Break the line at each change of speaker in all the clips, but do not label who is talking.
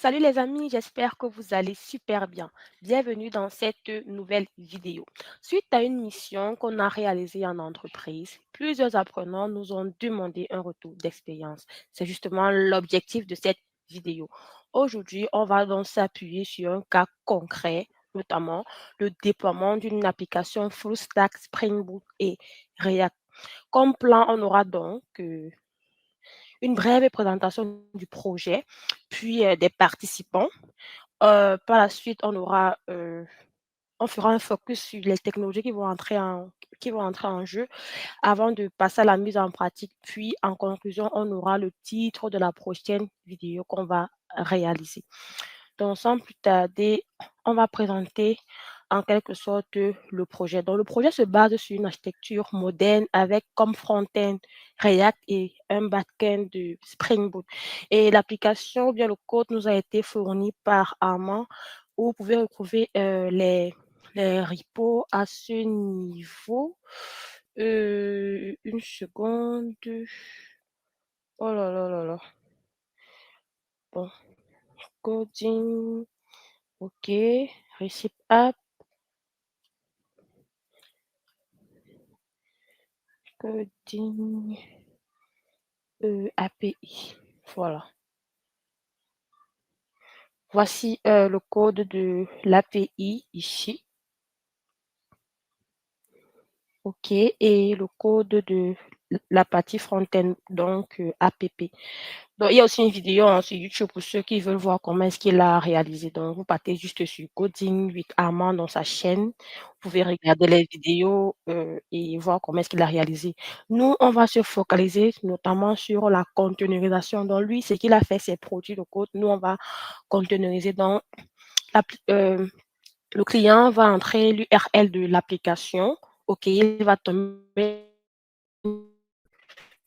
Salut les amis, j'espère que vous allez super bien. Bienvenue dans cette nouvelle vidéo. Suite à une mission qu'on a réalisée en entreprise, plusieurs apprenants nous ont demandé un retour d'expérience. C'est justement l'objectif de cette vidéo. Aujourd'hui, on va donc s'appuyer sur un cas concret, notamment le déploiement d'une application full stack Spring Boot et React. Comme plan, on aura donc une brève présentation du projet, puis des participants. Par la suite, on fera un focus sur les technologies qui vont entrer en jeu avant de passer à la mise en pratique. Puis, en conclusion, on aura le titre de la prochaine vidéo qu'on va réaliser. Donc, sans plus tarder, on va présenter en quelque sorte le projet. Donc, le projet se base sur une architecture moderne avec comme front-end React et un back-end de Spring Boot. Et l'application, ou bien le code nous a été fourni par Armand, où vous pouvez retrouver les repos à ce niveau. Une seconde. Oh là là là là. Bon, coding. OK, Receipt App, coding, API. Voilà. Voici le code de l'API ici. OK, et le code de la partie front-end, donc APP. Donc, il y a aussi une vidéo sur YouTube pour ceux qui veulent voir comment est-ce qu'il a réalisé. Donc, vous partez juste sur Coding with Armand dans sa chaîne. Vous pouvez regarder les vidéos et voir comment est-ce qu'il a réalisé. Nous, on va se focaliser notamment sur la containerisation. Donc, lui, ce qu'il a fait, c'est produire le code. Nous, on va containeriser dans le client va entrer l'URL de l'application. OK, il va tomber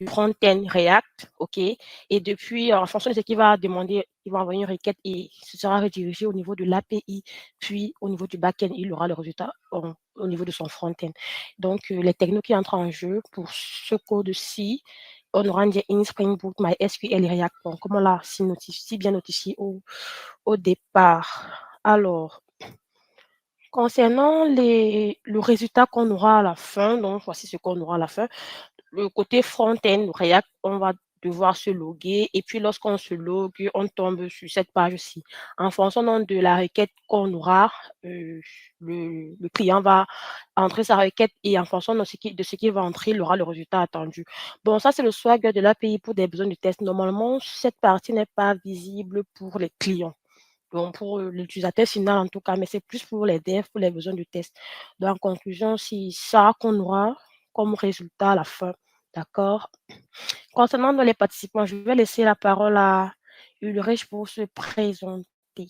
front-end React, OK. Et depuis, en fonction de ce qu'il va demander, il va envoyer une requête et ce sera redirigé au niveau de l'API. Puis, au niveau du back-end, il aura le résultat au niveau de son front-end. Donc, les technos qui entrent en jeu pour ce code-ci, on aura un Spring Boot, MySQL et React, donc, comme on l'a si bien notifié au départ. Alors, concernant le résultat qu'on aura à la fin, donc voici ce qu'on aura à la fin. Le côté front-end React, on va devoir se loguer et puis lorsqu'on se logue, on tombe sur cette page-ci. En fonction donc de la requête qu'on aura, le client va entrer sa requête et en fonction de ce qu'il va entrer, il aura le résultat attendu. Bon, ça, c'est le Swagger de l'API pour des besoins de test. Normalement, cette partie n'est pas visible pour les clients. Donc, pour l'utilisateur final, en tout cas, mais c'est plus pour les devs, pour les besoins de test. Donc, en conclusion, c'est ça qu'on aura comme résultat à la fin. D'accord? Concernant les participants, je vais laisser la parole à Ulrich pour se présenter.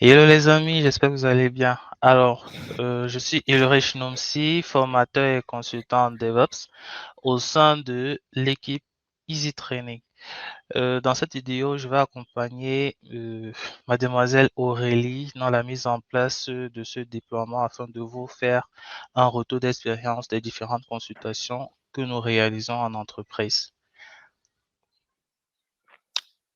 Hello les amis, j'espère que vous allez bien. Alors, je suis Ulrich Nomsi, formateur et consultant en DevOps au sein de l'équipe Easy Training. Dans cette vidéo, je vais accompagner mademoiselle Aurélie dans la mise en place de ce déploiement afin de vous faire un retour d'expérience des différentes consultations que nous réalisons en entreprise.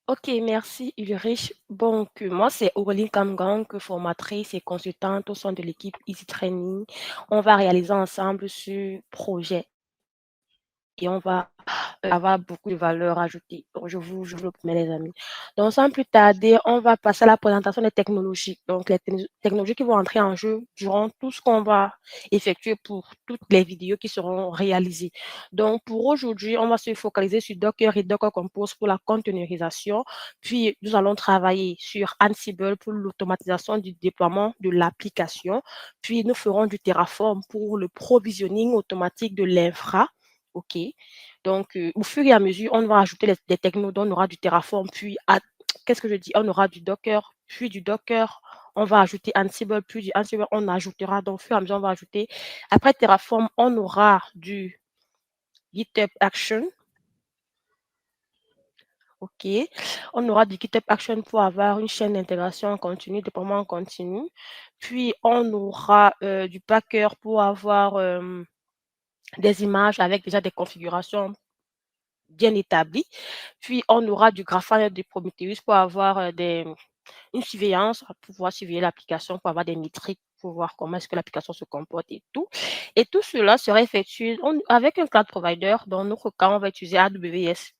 Ok, merci Ulrich. Bon, moi, c'est Aurélie Kamgang, formatrice et consultante au sein de l'équipe Easy Training. On va réaliser ensemble ce projet et on va avoir beaucoup de valeur ajoutée. Donc, je vous le promets, les amis. Donc, sans plus tarder, on va passer à la présentation des technologies. Donc, les technologies qui vont entrer en jeu durant tout ce qu'on va effectuer pour toutes les vidéos qui seront réalisées. Donc, pour aujourd'hui, on va se focaliser sur Docker et Docker Compose pour la containerisation. Puis, nous allons travailler sur Ansible pour l'automatisation du déploiement de l'application. Puis, nous ferons du Terraform pour le provisioning automatique de l'infra. OK. Donc, au fur et à mesure, on va ajouter des technos, dont on aura du Terraform, puis qu'est-ce que je dis? On aura du Docker, puis du Docker, on va ajouter Ansible, puis du Ansible, on ajoutera. Donc, au fur et à mesure, on va ajouter. Après Terraform, on aura du GitHub Action. OK. On aura du GitHub Action pour avoir une chaîne d'intégration en continu, déploiement en continu. Puis, on aura du Packer pour avoir des images avec déjà des configurations bien établi. Puis, on aura du Grafana et du Prometheus pour avoir une surveillance, pour pouvoir surveiller l'application, pour avoir des métriques, pour voir comment est-ce que l'application se comporte et tout. Et tout cela sera effectué avec un cloud provider. Dans notre cas, on va utiliser AWS.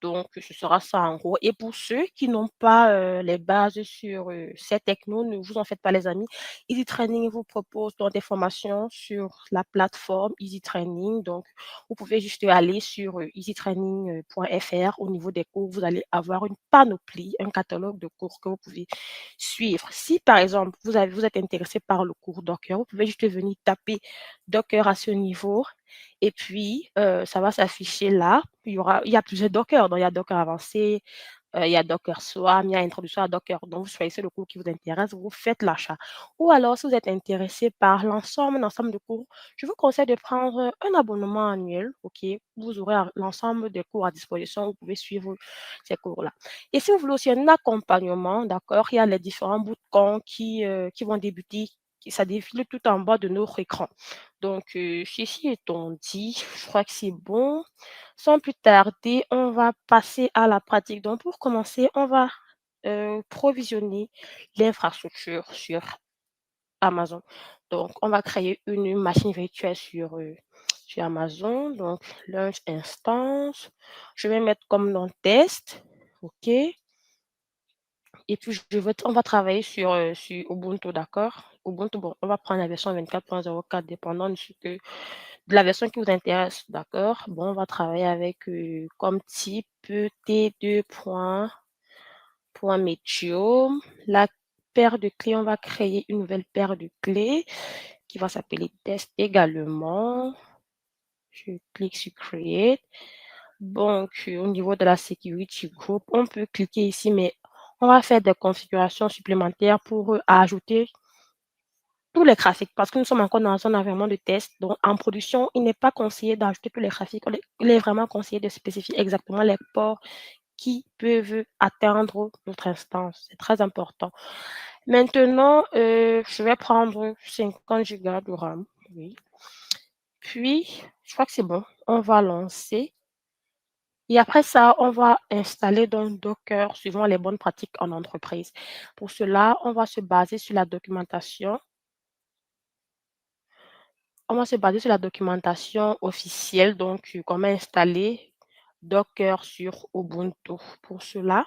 Donc, ce sera ça en gros. Et pour ceux qui n'ont pas les bases sur ces technos, ne vous en faites pas les amis. Easy Training vous propose donc des formations sur la plateforme Easy Training. Donc, vous pouvez juste aller sur easytraining.fr. Au niveau des cours, vous allez avoir une panoplie, un catalogue de cours que vous pouvez suivre. Si par exemple, vous êtes intéressé par le cours Docker, vous pouvez juste venir taper Docker à ce niveau et puis ça va s'afficher là. Il y a plusieurs Docker, donc il y a Docker avancé, il y a Docker Swarm, il y a introduction à Docker. Donc, vous choisissez le cours qui vous intéresse, vous faites l'achat. Ou alors, si vous êtes intéressé par l'ensemble de cours, je vous conseille de prendre un abonnement annuel, OK? Vous aurez l'ensemble des cours à disposition, vous pouvez suivre ces cours-là. Et si vous voulez aussi un accompagnement, d'accord, il y a les différents bootcamps qui vont débuter, ça défile tout en bas de notre écran. Donc, ceci étant dit, je crois que c'est bon. Sans plus tarder, on va passer à la pratique. Donc, pour commencer, on va provisionner l'infrastructure sur Amazon. Donc, on va créer une machine virtuelle sur Amazon. Donc, launch instance. Je vais mettre comme nom test. OK. Et puis, on va travailler sur Ubuntu, d'accord? Ubuntu, bon, on va prendre la version 24.04, dépendant de la version qui vous intéresse, d'accord? Bon, on va travailler avec comme type T2.Medium. La paire de clés, on va créer une nouvelle paire de clés qui va s'appeler test également. Je clique sur Create. Donc, au niveau de la Security Group, on peut cliquer ici, mais on va faire des configurations supplémentaires pour ajouter tous les graphiques parce que nous sommes encore dans un environnement de test. Donc, en production, il n'est pas conseillé d'ajouter tous les graphiques. Il est vraiment conseillé de spécifier exactement les ports qui peuvent atteindre notre instance. C'est très important. Maintenant, je vais prendre 50 Go de RAM. Oui. Puis, je crois que c'est bon. On va lancer. Et après ça, on va installer dans Docker suivant les bonnes pratiques en entreprise. Pour cela, on va se baser sur la documentation. On va se baser sur la documentation officielle, donc comment installer Docker sur Ubuntu. Pour cela,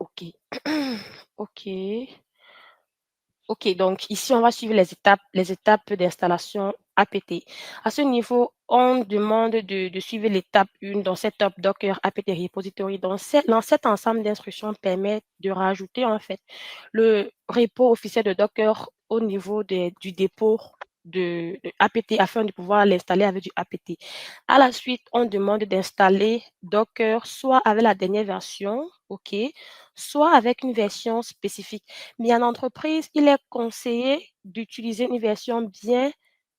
OK. OK. OK, donc ici, on va suivre les étapes d'installation apt. À ce niveau, on demande de suivre l'étape 1 dans Setup Docker apt repository. Dans cet ensemble d'instructions permet de rajouter en fait le repo officiel de Docker au niveau du dépôt de apt afin de pouvoir l'installer avec du apt. À la suite, on demande d'installer Docker soit avec la dernière version, OK, soit avec une version spécifique. Mais en entreprise, il est conseillé d'utiliser une version bien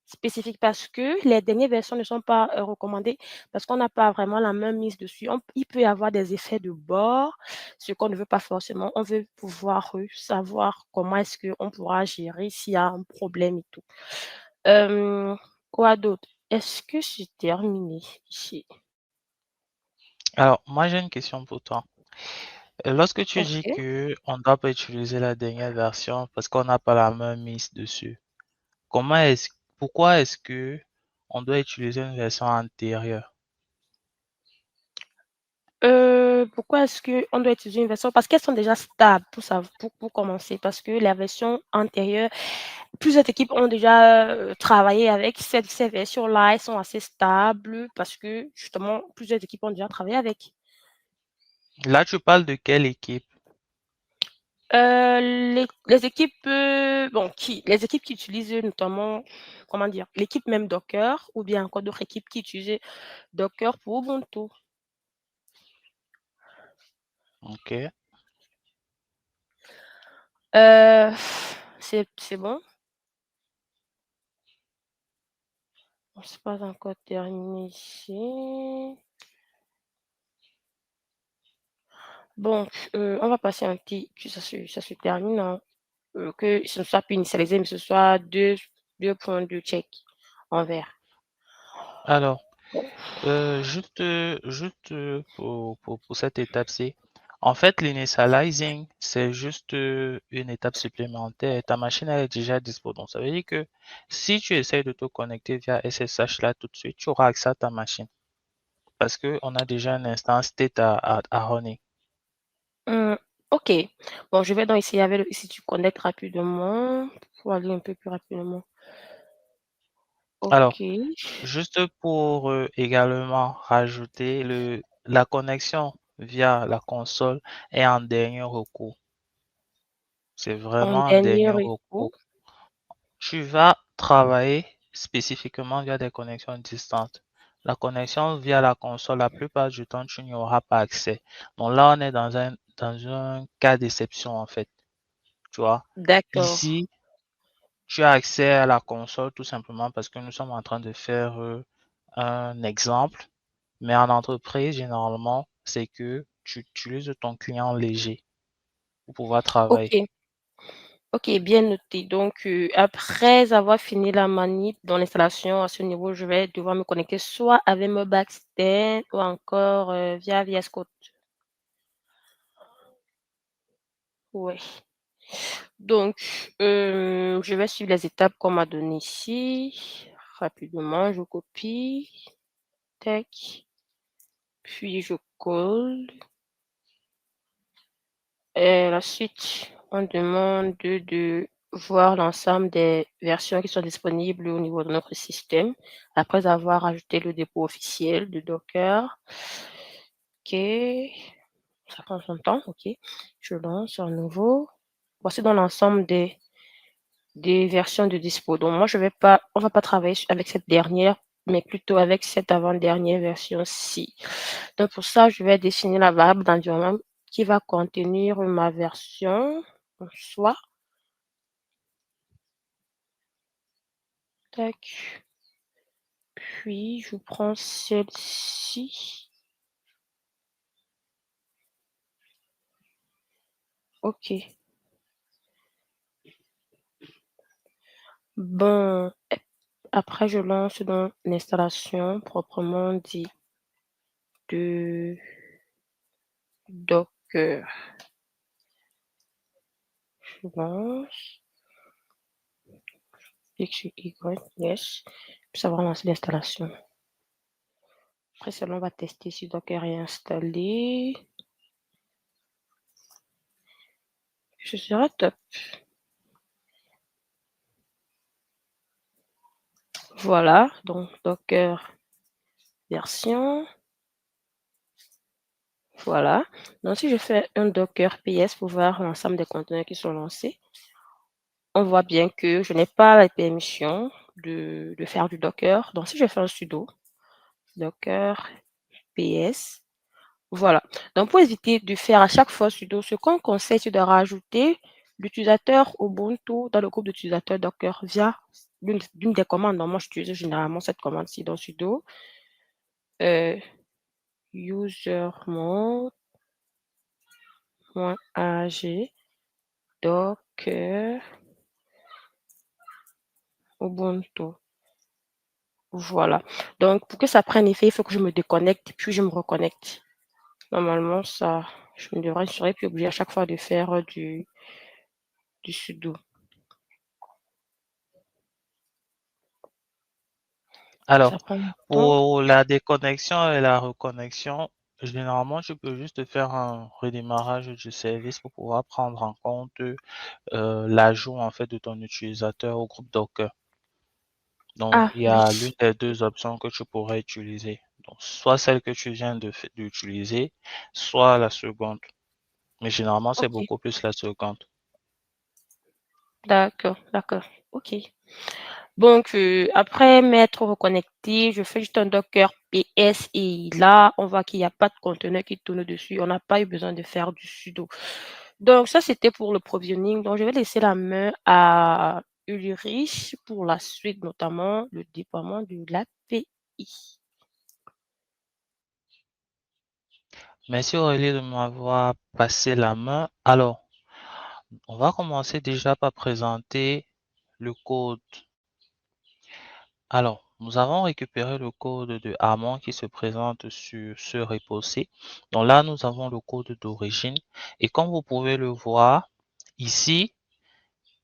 spécifique parce que les dernières versions ne sont pas recommandées parce qu'on n'a pas vraiment la main mise dessus. Il peut y avoir des effets de bord, ce qu'on ne veut pas forcément. On veut pouvoir savoir comment est-ce qu'on pourra gérer s'il y a un problème et tout. Quoi d'autre? Est-ce que c'est terminé ici?
Alors, moi, j'ai une question pour toi. Lorsque tu dis
OK.
que on ne doit pas utiliser la dernière version parce qu'on n'a pas la main mise dessus, comment est-ce, pourquoi est-ce que on doit utiliser une version antérieure?
Pourquoi est-ce qu'on doit utiliser une version? Parce qu'elles sont déjà stables pour commencer. Parce que la version antérieure, plusieurs équipes ont déjà travaillé avec ces versions-là. Elles sont assez stables parce que justement, plusieurs équipes ont déjà travaillé avec.
Là, tu parles de quelle équipe?
Les équipes, les équipes qui utilisent notamment, comment dire, l'équipe même Docker ou bien encore d'autres équipes qui utilisent Docker pour Ubuntu.
Ok.
Euh, c'est bon? C'est pas encore terminé ici. Bon, on va passer un petit que ça se termine, hein, que ce ne soit plus initialisé, mais ce soit deux points de check en vert.
Alors, juste pour cette étape-ci, en fait, l'initializing, c'est juste une étape supplémentaire. Ta machine elle est déjà dispo. Donc, ça veut dire que si tu essayes de te connecter via SSH là tout de suite, tu auras accès à ta machine parce qu'on a déjà une instance state à runner.
Mmh, OK. Bon, je vais donc essayer avec le si tu connectes rapidement pour aller un peu plus rapidement.
Alors,
OK.
juste pour également rajouter la connexion via la console est en dernier recours. C'est
En
vraiment un
dernier
dernier
recours.
recours. Tu vas travailler spécifiquement via des connexions distantes. La connexion via la console, la plupart du temps, tu n'y auras pas accès. Donc là, on est dans un cas d'exception en fait. Tu vois,
D'accord.
ici, tu as accès à la console tout simplement parce que nous sommes en train de faire un exemple. Mais en entreprise, généralement, c'est que tu utilises ton client léger pour pouvoir travailler.
OK. OK, bien noté. Donc, après avoir fini la manip dans l'installation à ce niveau, je vais devoir me connecter soit avec mon Backstand ou encore, via VS Code. Ouais. Donc, je vais suivre les étapes qu'on m'a données ici. Rapidement, je copie, tac, puis je colle. Et la suite, on demande de voir l'ensemble des versions qui sont disponibles au niveau de notre système, après avoir ajouté le dépôt officiel de Docker. OK, ça prend son temps, OK. Je lance à nouveau. Voici dans l'ensemble des versions de dispo. Donc moi, je vais pas on va pas travailler avec cette dernière, mais plutôt avec cette avant-dernière version-ci. Donc pour ça, je vais définir la variable d'environnement qui va contenir ma version en soi. Tac. Puis je prends celle-ci. OK. Bon, après je lance donc l'installation proprement dit de Docker. Je lance, clique sur Y, yes, puis ça va lancer l'installation. Après cela, on va tester si Docker est installé. Ce sera top. Voilà, donc Docker version. Voilà. Donc si je fais un Docker PS pour voir l'ensemble des conteneurs qui sont lancés, on voit bien que je n'ai pas la permission de faire du Docker. Donc si je fais un sudo Docker PS, voilà. Donc pour éviter de faire à chaque fois sudo, ce qu'on conseille, c'est de rajouter l'utilisateur Ubuntu dans le groupe d'utilisateurs Docker via l'une des commandes. Donc moi, j'utilise généralement cette commande-ci dans sudo, usermod -ag docker ubuntu. Voilà. Donc pour que ça prenne effet, il faut que je me déconnecte, puis je me reconnecte. Normalement, ça je ne serai plus obligée à chaque fois de faire, du sudo.
Alors,
Ça prend du temps.
pour la déconnexion et la reconnexion, généralement, tu peux juste faire un redémarrage du service pour pouvoir prendre en compte l'ajout en fait de ton utilisateur au groupe Docker. Donc,
Ah
il y
oui,
a l'une des deux options que tu pourrais utiliser. Donc, soit celle que tu viens d'utiliser, soit la seconde. Mais généralement, c'est
OK.
beaucoup plus la seconde.
D'accord, d'accord. OK. Donc, après m'être reconnectée, je fais juste un docker PS et là, on voit qu'il y a pas de conteneur qui tourne dessus. On n'a pas eu besoin de faire du sudo. Donc ça, c'était pour le provisioning. Donc je vais laisser la main à Ulrich pour la suite, notamment le déploiement de l'API.
Merci Aurélie de m'avoir passé la main. Alors, on va commencer déjà par présenter le code. Alors, nous avons récupéré le code de Harmon qui se présente sur ce repo-ci. Donc là, nous avons le code d'origine. Et comme vous pouvez le voir, ici,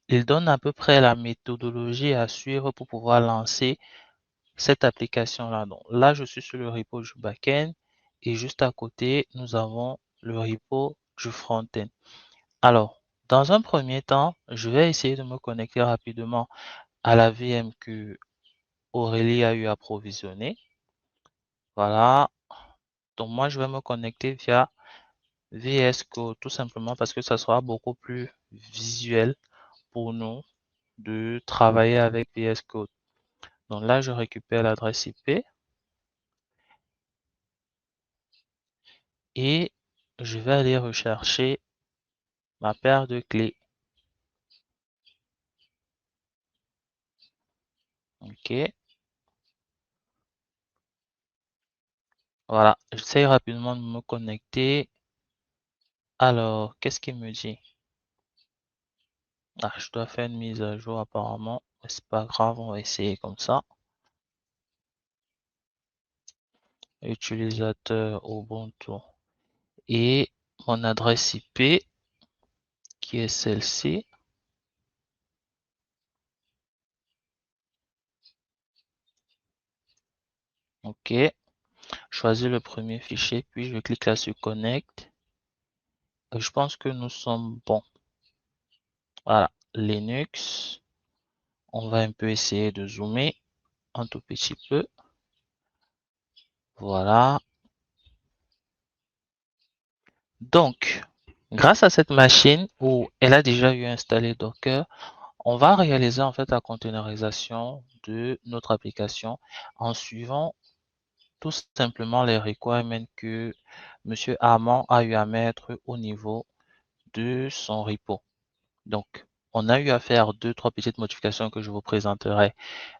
il donne à peu près la méthodologie à suivre pour pouvoir lancer cette application-là. Donc là, je suis sur le repo du backend et juste à côté, nous avons le repo du front-end. Alors, dans un premier temps, je vais essayer de me connecter rapidement à la VM que Aurélie a eu à provisionner. Voilà. Donc moi, je vais me connecter via VS Code tout simplement parce que ça sera beaucoup plus visuel pour nous de travailler avec VS Code. Donc là, je récupère l'adresse IP et je vais aller rechercher ma paire de clés. OK. Voilà, j'essaie rapidement de me connecter. Alors, qu'est-ce qu'il me dit? Ah, je dois faire une mise à jour apparemment. Mais c'est pas grave, on va essayer comme ça. Utilisateur Ubuntu. Et mon adresse IP qui est celle-ci. OK. Choisis le premier fichier, puis je clique là sur Connect. Et je pense que nous sommes bons. Voilà, Linux. On va un peu essayer de zoomer un tout petit peu. Voilà. Donc, grâce à cette machine où elle a déjà eu installé Docker, on va réaliser en fait la containerisation de notre application en suivant tout simplement les requirements que Monsieur Armand a eu à mettre au niveau de son repo. Donc, on a eu à faire deux, trois petites modifications que je vous présenterai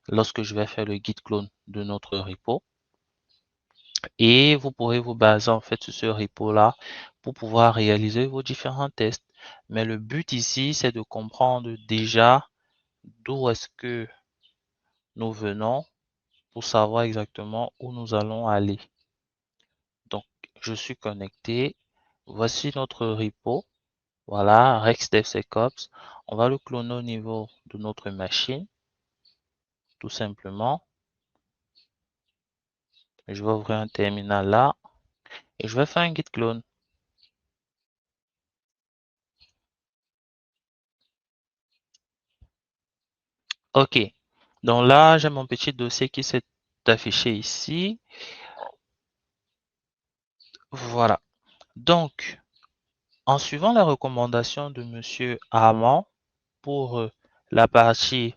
lorsque je vais faire le git clone de notre repo. Et vous pourrez vous baser en fait sur ce repo-là pour pouvoir réaliser vos différents tests. Mais le but ici, c'est de comprendre déjà d'où est-ce que nous venons pour savoir exactement où nous allons aller. Donc, je suis connecté. Voici notre repo. Voilà, RexDevSecOps. On va le cloner au niveau de notre machine, tout simplement. Je vais ouvrir un terminal là et je vais faire un git clone. OK. Donc là, j'ai mon petit dossier qui s'est affiché ici. Voilà. Donc, en suivant les recommandations de Monsieur Armand pour la partie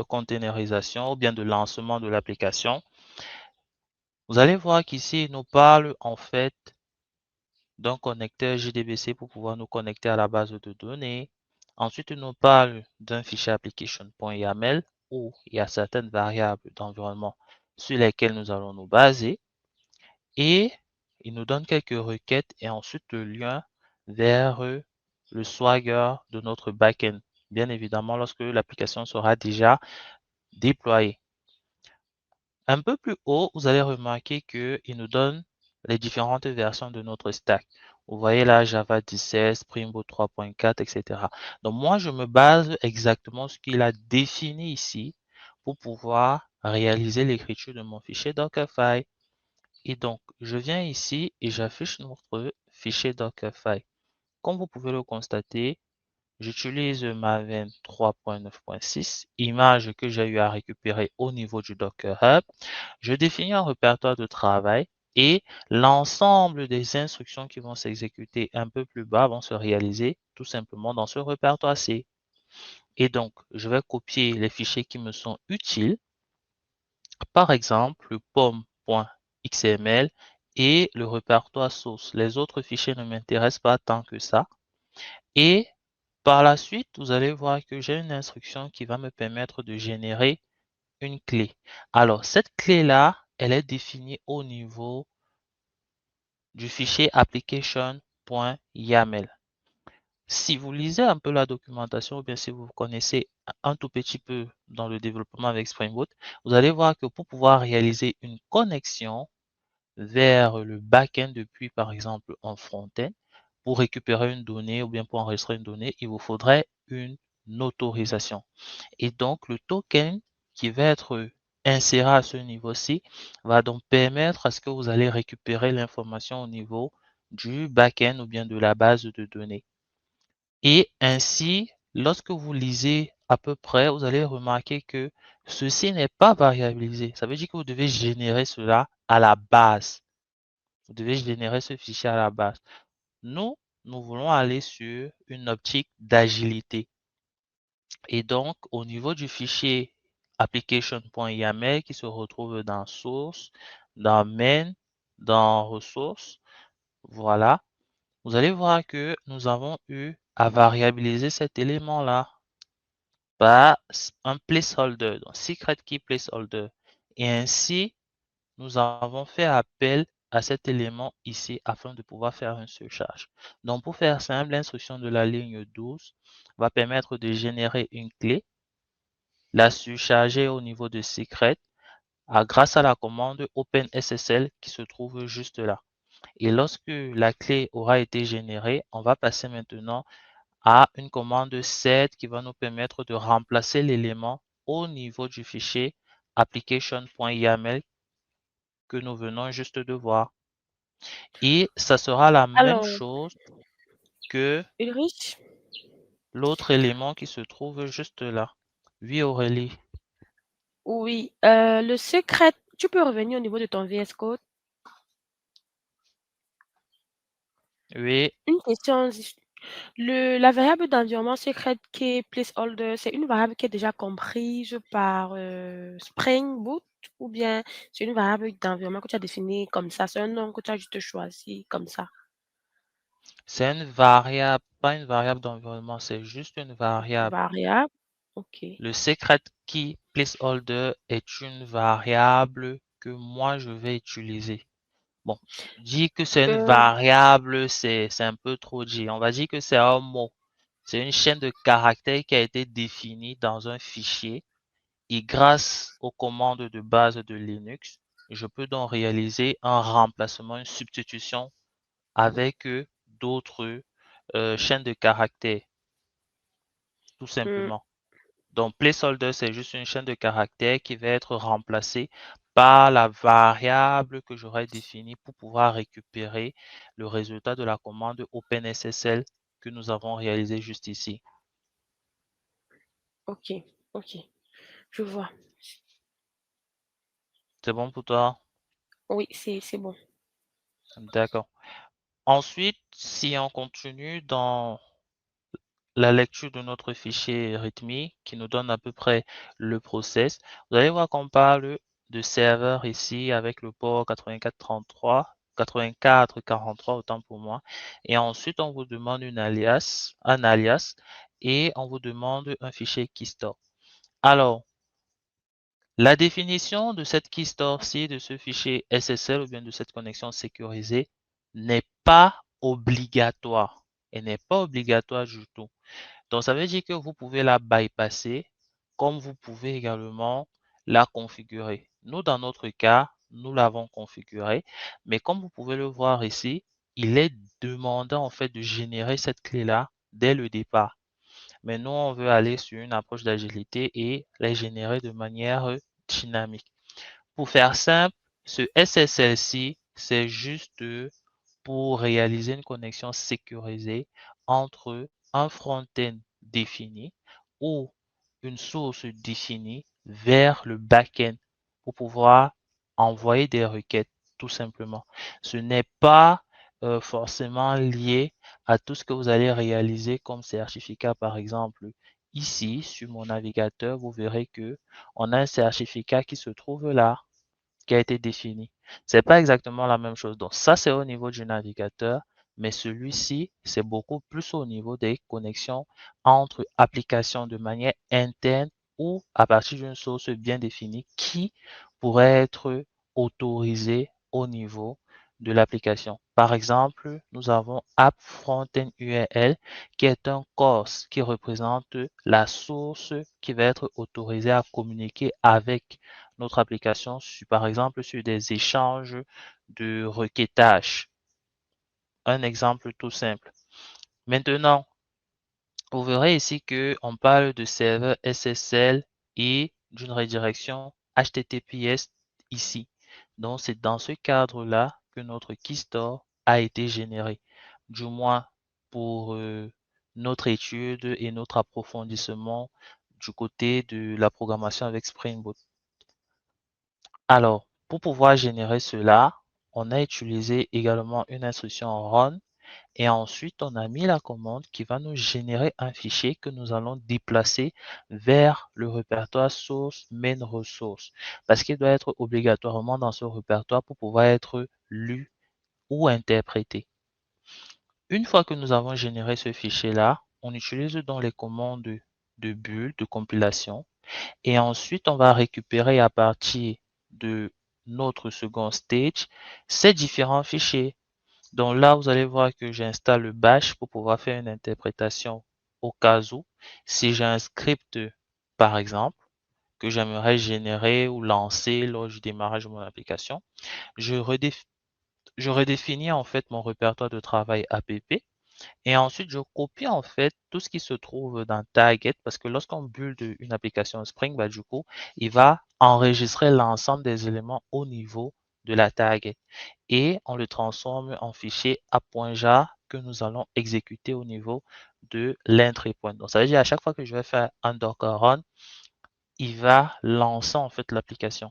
containerisation ou bien de lancement de l'application, vous allez voir qu'ici, il nous parle en fait d'un connecteur JDBC pour pouvoir nous connecter à la base de données. Ensuite, il nous parle d'un fichier application.yaml où il y a certaines variables d'environnement sur lesquelles nous allons nous baser. Et il nous donne quelques requêtes et ensuite le lien vers le Swagger de notre backend. Bien évidemment, lorsque l'application sera déjà déployée. Un peu plus haut, vous allez remarquer qu'il nous donne les différentes versions de notre stack. Vous voyez là, Java 17, Spring Boot 3.4, etc. Donc moi, je me base exactement sur ce qu'il a défini ici pour pouvoir réaliser l'écriture de mon fichier Dockerfile. Et donc, je viens ici et j'affiche notre fichier Dockerfile. Comme vous pouvez le constater, j'utilise Maven 3.9.6, image que j'ai eu à récupérer au niveau du Docker Hub. Je définis un répertoire de travail et l'ensemble des instructions qui vont s'exécuter un peu plus bas vont se réaliser tout simplement dans ce répertoire-ci. Et donc, je vais copier les fichiers qui me sont utiles. Par exemple, le pom.xml et le répertoire source. Les autres fichiers ne m'intéressent pas tant que ça. Et par la suite, vous allez voir que j'ai une instruction qui va me permettre de générer une clé. Alors, cette clé-là, elle est définie au niveau du fichier application.yaml. Si vous lisez un peu la documentation ou bien si vous connaissez un tout petit peu dans le développement avec Spring Boot, vous allez voir que pour pouvoir réaliser une connexion vers le back-end depuis, par exemple, un front-end, pour récupérer une donnée ou bien pour enregistrer une donnée, il vous faudrait une autorisation. Et donc, le token qui va être inséré à ce niveau-ci va donc permettre à ce que vous allez récupérer l'information au niveau du back-end ou bien de la base de données. Et ainsi, lorsque vous lisez à peu près, vous allez remarquer que ceci n'est pas variabilisé. Ça veut dire que vous devez générer cela à la base. Vous devez générer ce fichier à la base. Nous, nous voulons aller sur une optique d'agilité. Et donc, au niveau du fichier application.yaml qui se retrouve dans source, dans main, dans ressources, voilà, vous allez voir que nous avons eu à variabiliser cet élément-là par un placeholder, donc secret key placeholder. Et ainsi, nous avons fait appel à cet élément ici afin de pouvoir faire une surcharge. Donc, pour faire simple, l'instruction de la ligne 12 va permettre de générer une clé, la surcharger au niveau de secret grâce à la commande OpenSSL qui se trouve juste là. Et lorsque la clé aura été générée, on va passer maintenant à une commande set qui va nous permettre de remplacer l'élément au niveau du fichier application.yaml que nous venons juste de voir. Et ça sera la même
Alors,
chose que
Ulrich,
l'autre élément qui se trouve juste là. Oui, Aurélie.
oui, le secret, tu peux revenir au niveau de ton VS Code?
Oui,
Une question, la variable d'environnement secret qui est placeholder, c'est une variable qui est déjà comprise par Spring Boot ou bien c'est une variable d'environnement que tu as définie comme ça, c'est un nom que tu as juste choisi comme ça?
c'est une variable, pas une variable d'environnement, c'est juste une variable.
Variable, ok.
Le secret key placeholder est une variable que moi je vais utiliser. Bon, dire que c'est une
Euh,
variable, c'est un peu trop dit. On va dire que c'est un mot. C'est une chaîne de caractères qui a été définie dans un fichier et grâce aux commandes de base de Linux, je peux donc réaliser un remplacement, une substitution avec d'autres chaînes de caractères, tout
hmm,
simplement. Donc, placeholder, c'est juste une chaîne de caractères qui va être remplacée par la variable que j'aurais définie pour pouvoir récupérer le résultat de la commande OpenSSL que nous avons réalisé juste ici.
ok, ok, je vois.
C'est bon pour toi?
Oui, c'est bon.
D'accord. Ensuite, si on continue dans la lecture de notre fichier README qui nous donne à peu près le process. Vous allez voir qu'on parle de serveur ici avec le port 8433, 8443 autant pour moi. Et ensuite, on vous demande un alias et on vous demande un fichier keystore. Alors, la définition de cette keystore-ci, de ce fichier SSL ou bien de cette connexion sécurisée n'est pas obligatoire. Elle n'est pas obligatoire du tout. Donc, ça veut dire que vous pouvez la bypasser comme vous pouvez également la configurer. Nous, dans notre cas, nous l'avons configurée, mais comme vous pouvez le voir ici, il est demandant en fait de générer cette clé-là dès le départ. Mais nous, on veut aller sur une approche d'agilité et les générer de manière dynamique. Pour faire simple, ce SSL-ci, c'est juste pour réaliser une connexion sécurisée entre un front-end défini ou une source définie vers le back-end pour pouvoir envoyer des requêtes, tout simplement. Ce n'est pas forcément lié à tout ce que vous allez réaliser comme certificat, par exemple. Ici, sur mon navigateur, vous verrez que on a un certificat qui se trouve là qui a été défini. C'est pas exactement la même chose. Donc ça, c'est au niveau du navigateur, mais celui-ci, c'est beaucoup plus au niveau des connexions entre applications de manière interne ou à partir d'une source bien définie qui pourrait être autorisée au niveau de l'application. Par exemple, nous avons App Frontend URL qui est un CORS qui représente la source qui va être autorisée à communiquer avec notre application, par exemple, sur des échanges de requêtage. Un exemple tout simple. Maintenant, vous verrez ici qu'on parle de serveur SSL et d'une redirection HTTPS ici. Donc, c'est dans ce cadre-là que notre Keystore a été généré, du moins pour notre étude et notre approfondissement du côté de la programmation avec Spring Boot. Alors, pour pouvoir générer cela, on a utilisé également une instruction run et ensuite, on a mis la commande qui va nous générer un fichier que nous allons déplacer vers le répertoire source main resource parce qu'il doit être obligatoirement dans ce répertoire pour pouvoir être lu ou interprété. Une fois que nous avons généré ce fichier-là, on utilise donc les commandes de bulle, de compilation, et ensuite on va récupérer à partir de notre second stage ces différents fichiers. Donc là, vous allez voir que j'installe le bash pour pouvoir faire une interprétation au cas où, si j'ai un script, par exemple, que j'aimerais générer ou lancer lors du démarrage de mon application, je, je redéfinis en fait mon répertoire de travail app et ensuite je copie en fait tout ce qui se trouve dans Target parce que lorsqu'on build une application Spring, bah, du coup, il va enregistrer l'ensemble des éléments au niveau de la target et on le transforme en fichier a.jar que nous allons exécuter au niveau de l'entry point. Donc, ça veut dire à chaque fois que je vais faire un Docker run, il va lancer en fait l'application.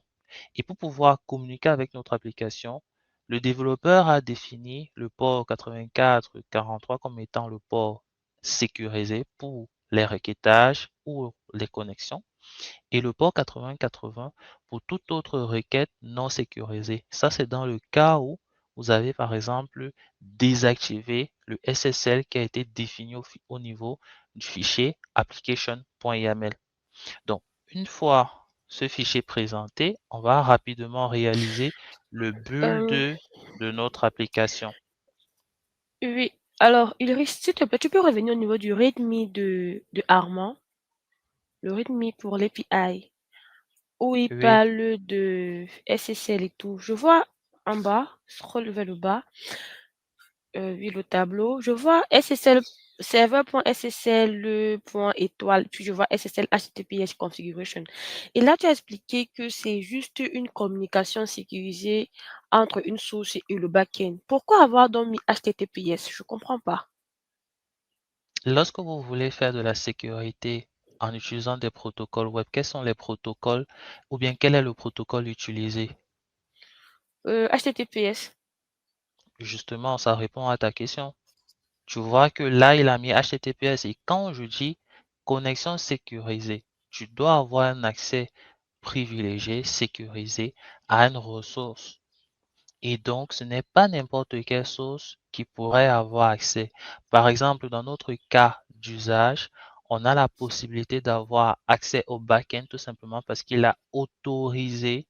Et pour pouvoir communiquer avec notre application, le développeur a défini le port 8443 comme étant le port sécurisé pour les requêtages ou les connexions et le port 8080 pour toute autre requête non sécurisée. Ça, c'est dans le cas où vous avez, par exemple, désactivé le SSL qui a été défini au niveau du fichier application.yaml. Donc, une fois ce fichier présenté, on va rapidement réaliser le build
Euh,
de notre application.
oui. Alors, s'il te plaît, tu peux revenir au niveau du README de Armand, le README pour l'API, où il
Oui,
parle de SSL et tout. Je vois en bas, scroll vers le bas, oui, le tableau. Je vois SSL, serveur.ssl, le point étoile, puis je vois SSL HTTPS configuration. Et là, tu as expliqué que c'est juste une communication sécurisée entre une source et le backend. Pourquoi avoir donc mis HTTPS? Je comprends pas.
lorsque vous voulez faire de la sécurité en utilisant des protocoles web, quels sont les protocoles ou bien quel est le protocole utilisé?
HTTPS.
Justement, ça répond à ta question. Tu vois que là, il a mis HTTPS et quand je dis connexion sécurisée, tu dois avoir un accès privilégié, sécurisé à une ressource. Et donc, ce n'est pas n'importe quelle source qui pourrait avoir accès. Par exemple, dans notre cas d'usage, on a la possibilité d'avoir accès au backend tout simplement parce qu'il a autorisé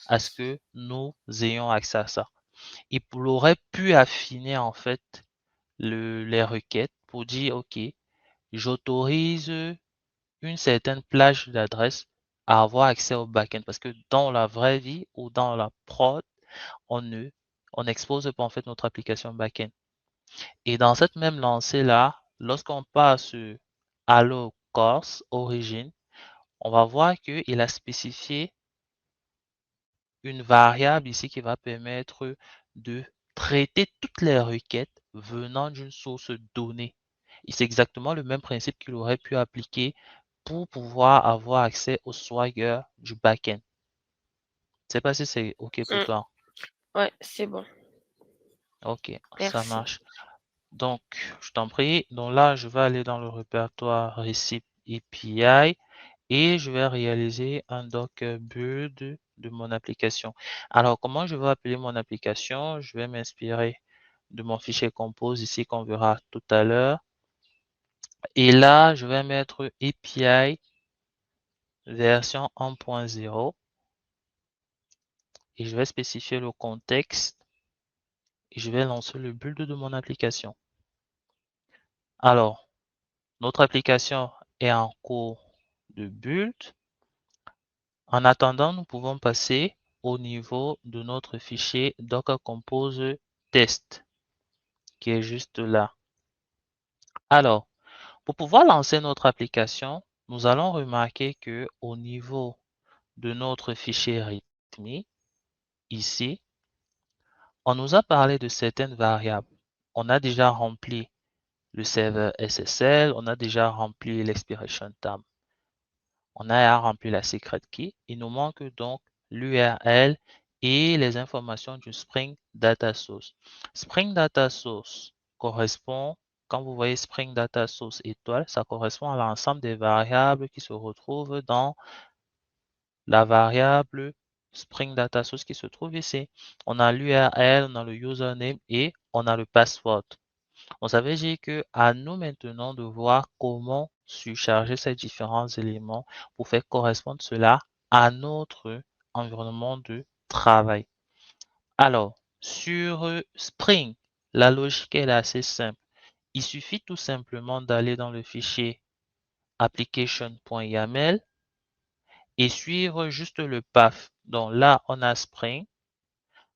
à ce que nous ayons accès à ça. Il aurait pu affiner en fait les requêtes pour dire, OK, j'autorise une certaine plage d'adresse à avoir accès au backend parce que dans la vraie vie ou dans la prod, on ne, on expose pas en fait notre application backend. Et dans cette même lancée-là, lorsqu'on passe Allo Course Origin, on va voir qu'il a spécifié une variable ici qui va permettre de traiter toutes les requêtes venant d'une source donnée. Et c'est exactement le même principe qu'il aurait pu appliquer pour pouvoir avoir accès au Swagger du backend. Je ne sais pas si c'est OK pour
Mm,
toi.
ouais, c'est bon.
OK, ça
Merci.
marche. Donc, je t'en prie. Donc là, je vais aller dans le répertoire Recipe API et je vais réaliser un Docker build de mon application. Alors, comment je vais appeler mon application? Je vais m'inspirer de mon fichier compose ici qu'on verra tout à l'heure. Et là, je vais mettre API version 1.0 et je vais spécifier le contexte et je vais lancer le build de mon application. Alors, notre application est en cours de build. En attendant, nous pouvons passer au niveau de notre fichier Docker Compose test qui est juste là. Alors, pour pouvoir lancer notre application, nous allons remarquer que au niveau de notre fichier README, ici, on nous a parlé de certaines variables. On a déjà rempli le serveur SSL, on a déjà rempli l'expiration time. On a rempli la secret key. Il nous manque donc l'URL et les informations du Spring Data Source. Spring Data Source correspond, quand vous voyez Spring Data Source étoile, ça correspond à l'ensemble des variables qui se retrouvent dans la variable Spring Data Source qui se trouve ici. On a l'URL, on a le username et on a le password. On savait dire que à nous maintenant de voir comment surcharger ces différents éléments pour faire correspondre cela à notre environnement de travail. Alors, sur Spring, la logique est assez simple. Il suffit tout simplement d'aller dans le fichier application.yaml et suivre juste le path. Donc là, on a Spring,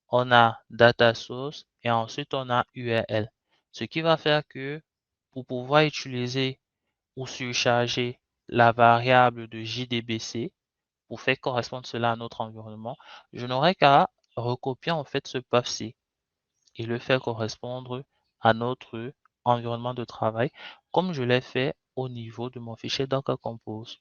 on a data source et ensuite on a URL. Ce qui va faire que pour pouvoir utiliser ou surcharger la variable de JDBC pour faire correspondre cela à notre environnement, je n'aurai qu'à recopier en fait ce path-ci et le faire correspondre à notre environnement de travail comme je l'ai fait au niveau de mon fichier Docker Compose.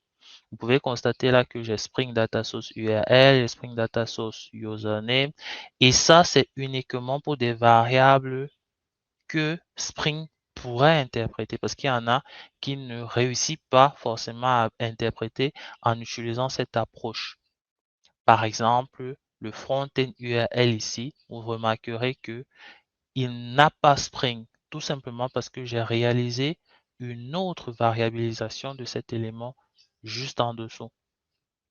Vous pouvez constater là que j'ai Spring Data Source URL, Spring Data Source Username et ça c'est uniquement pour des variables que Spring pourrait interpréter parce qu'il y en a qui ne réussit pas forcément à interpréter en utilisant cette approche. Par exemple, le front-end URL ici, vous remarquerez que il n'a pas Spring, tout simplement parce que j'ai réalisé une autre variabilisation de cet élément juste en dessous.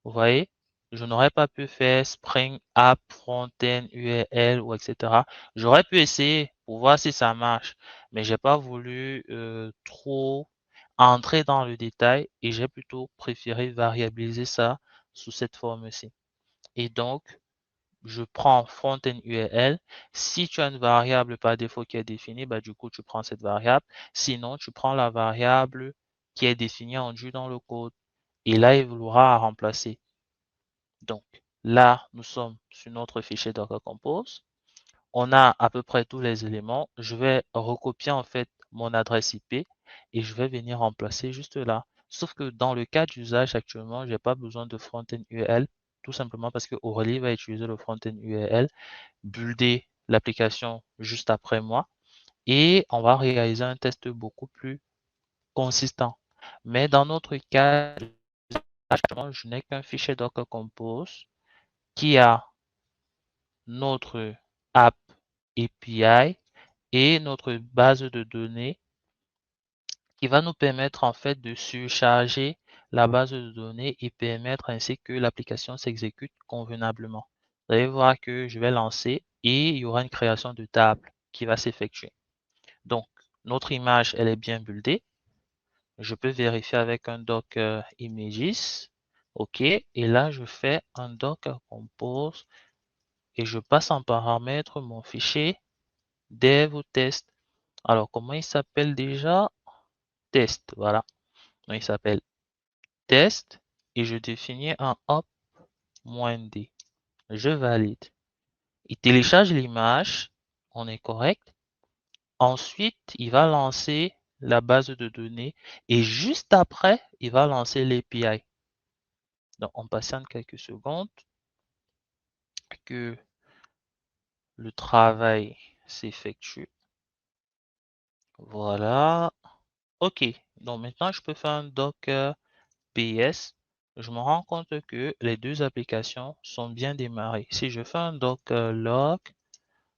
Vous voyez, je n'aurais pas pu faire Spring App, Frontend, URL ou etc. J'aurais pu essayer pour voir si ça marche, mais j'ai pas voulu trop entrer dans le détail et j'ai plutôt préféré variabiliser ça sous cette forme-ci. Et donc, je prends Frontend URL. Si tu as une variable par défaut qui est définie, bah, du coup, tu prends cette variable. Sinon, tu prends la variable qui est définie en Django dans le code. Et là, il voudra remplacer. Donc là, nous sommes sur notre fichier Docker Compose. On a à peu près tous les éléments. Je vais recopier en fait mon adresse IP et je vais venir remplacer juste là. Sauf que dans le cas d'usage actuellement, je n'ai pas besoin de front-end URL, tout simplement parce que Aurélie va utiliser le front-end URL, builder l'application juste après moi et on va réaliser un test beaucoup plus consistant. Mais dans notre cas, actuellement, je n'ai qu'un fichier Docker Compose qui a notre app API et notre base de données qui va nous permettre en fait de surcharger la base de données et permettre ainsi que l'application s'exécute convenablement. Vous allez voir que je vais lancer et il y aura une création de table qui va s'effectuer. Donc, notre image, elle est bien buildée. Je peux vérifier avec un Docker Images. OK. Et là, je fais un Docker Compose et je passe en paramètre mon fichier dev ou test. Alors, comment il s'appelle déjà? Test, voilà. Donc, il s'appelle test et je définis un op-d. Je valide. Il télécharge l'image, on est correct. Ensuite, il va lancer la base de données et juste après, il va lancer l'API. Donc, on patiente quelques secondes que le travail s'effectue. Voilà. OK. Donc, maintenant, je peux faire un docker PS. Je me rends compte que les deux applications sont bien démarrées. Si je fais un docker log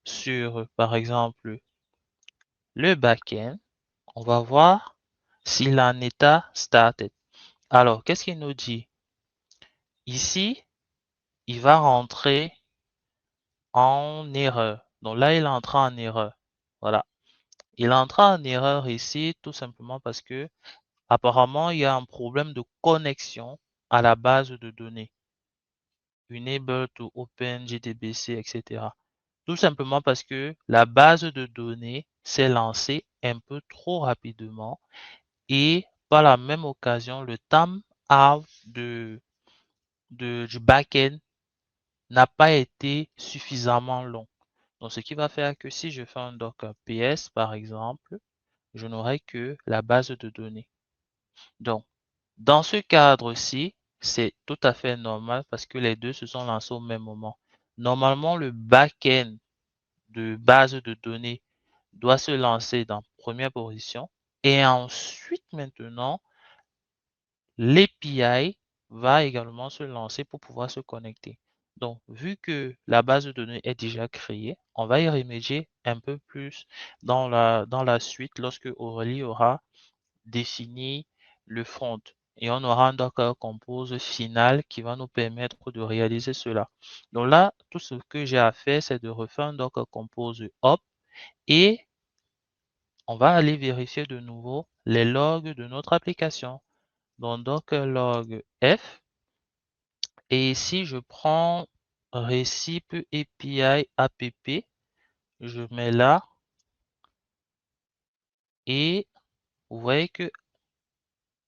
sur, par exemple, le backend, on va voir s'il a un état started. Alors, qu'est-ce qu'il nous dit? Ici, il va rentrer en erreur. Donc là, il est entré en erreur. Voilà. Il est entré en erreur ici tout simplement parce que apparemment, il y a un problème de connexion à la base de données. Enable to open JDBC, etc. Tout simplement parce que la base de données s'est lancée un peu trop rapidement et par la même occasion, le time out du backend n'a pas été suffisamment long. Donc, ce qui va faire que si je fais un docker PS, par exemple, je n'aurai que la base de données. Donc, dans ce cadre-ci, c'est tout à fait normal parce que les deux se sont lancés au même moment. Normalement, le back-end de base de données doit se lancer dans première position et ensuite maintenant, l'API va également se lancer pour pouvoir se connecter. Donc, vu que la base de données est déjà créée, on va y remédier un peu plus dans la suite lorsque Aurélie aura défini le front. Et on aura un Docker Compose final qui va nous permettre de réaliser cela. Donc là, tout ce que j'ai à faire, c'est de refaire un Docker Compose hop et on va aller vérifier de nouveau les logs de notre application. Donc docker log f. Et ici, je prends Recip API app. Je mets là. Et vous voyez que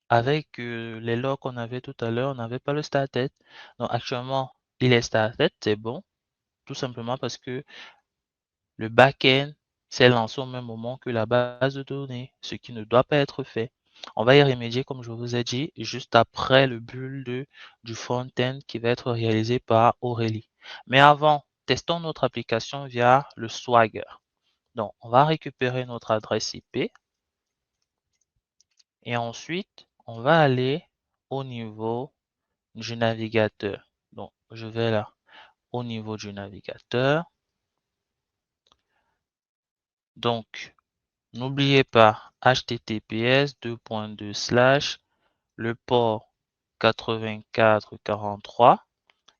avec les logs qu'on avait tout à l'heure, on n'avait pas le started. Donc actuellement, il est started, c'est bon. Tout simplement parce que le backend s'est lancé au même moment que la base de données, ce qui ne doit pas être fait. On va y remédier, comme je vous ai dit, juste après le build du front-end qui va être réalisé par Aurélie. Mais avant, testons notre application via le Swagger. Donc, on va récupérer notre adresse IP et ensuite, on va aller au niveau du navigateur. Donc, je vais là au niveau du navigateur. Donc, n'oubliez pas https le port 8443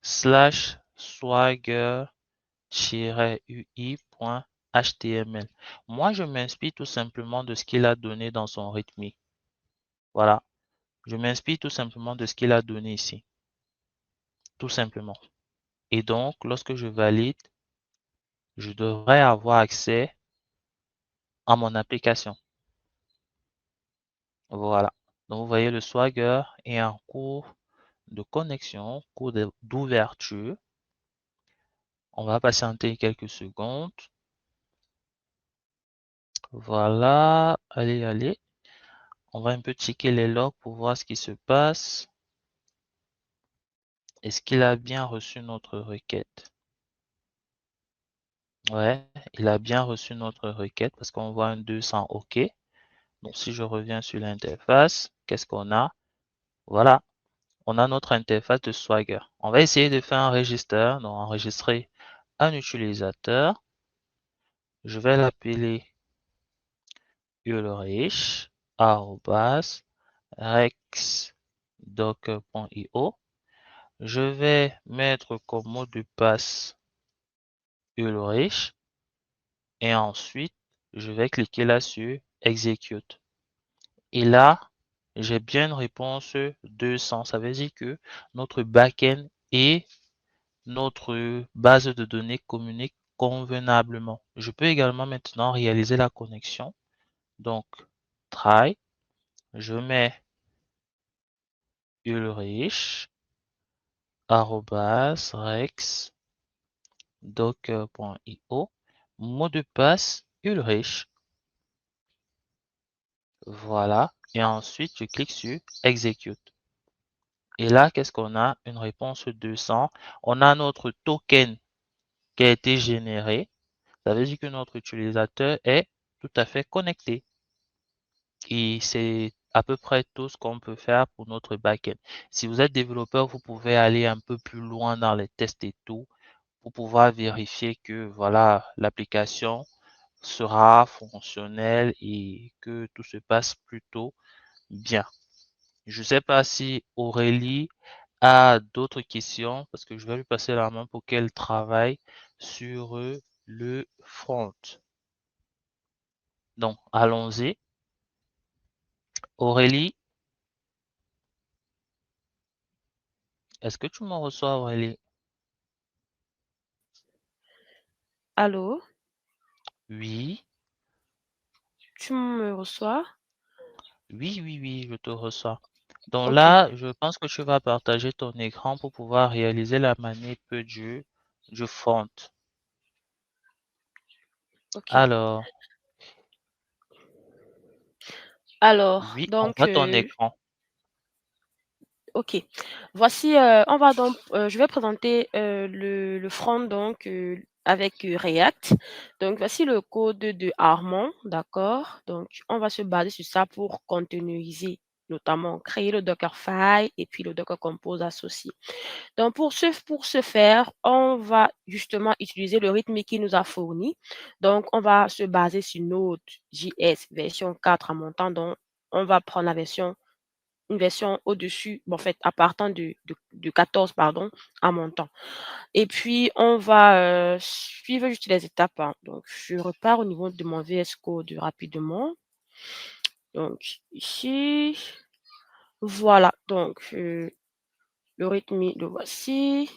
swagger-ui.html. Moi, je m'inspire tout simplement de ce qu'il a donné dans son README. Voilà. Je m'inspire tout simplement de ce qu'il a donné ici. Tout simplement. Et donc, lorsque je valide, je devrais avoir accès à mon application. Voilà. Donc, vous voyez, le Swagger est en cours de connexion, cours d'ouverture. On va patienter quelques secondes. Voilà. Allez, allez. On va un peu checker les logs pour voir ce qui se passe. Est-ce qu'il a bien reçu notre requête? Ouais, il a bien reçu notre requête parce qu'on voit un 200 OK. Donc, si je reviens sur l'interface, qu'est-ce qu'on a? Voilà, on a notre interface de Swagger. On va essayer de faire un register, donc enregistrer un utilisateur. Je vais l'appeler ulrich @rexdocker.io. Je vais mettre comme mot de passe ulrich et ensuite je vais cliquer là sur execute. Et là, j'ai bien une réponse 200. Ça veut dire que notre backend et notre base de données communiquent convenablement. Je peux également maintenant réaliser la connexion. Donc, try, je mets ulrich @rex.docker.io, mot de passe ulrich. Voilà. Et ensuite, je clique sur execute. Et là, qu'est-ce qu'on a? Une réponse 200. On a notre token qui a été généré. Ça veut dire que notre utilisateur est tout à fait connecté. Et c'est à peu près tout ce qu'on peut faire pour notre backend. Si vous êtes développeur, vous pouvez aller un peu plus loin dans les tests et tout pour pouvoir vérifier que voilà, l'application sera fonctionnelle et que tout se passe plutôt bien. Je ne sais pas si Aurélie a d'autres questions parce que je vais lui passer la main pour qu'elle travaille sur le front. Donc, allons-y. Aurélie, est-ce que tu me reçois, Aurélie?
Allô?
Oui,
Tu me reçois?
oui, oui, oui, je te reçois. Donc
Ok,
là, je pense que tu vas partager ton écran pour pouvoir réaliser la manip du front.
ok.
Alors,
Alors,
oui, on
donc,
voit ton écran.
ok. Voici, on va donc, je vais présenter le front donc avec React. Donc, voici le code de Armand, d'accord? Donc, on va se baser sur ça pour containeriser, notamment créer le Dockerfile et puis le Docker Compose associé. Donc, pour ce faire, on va justement utiliser le rythme qu'il nous a fourni. Donc, on va se baser sur Node.js version 4 en montant. Donc, on va prendre une version au-dessus, bon, en fait, à partant de 14, pardon, en montant. Et puis, on va suivre juste les étapes, hein. Donc, je repars au niveau de mon VS Code rapidement. Donc, ici, voilà. Donc, le rythme, le voici.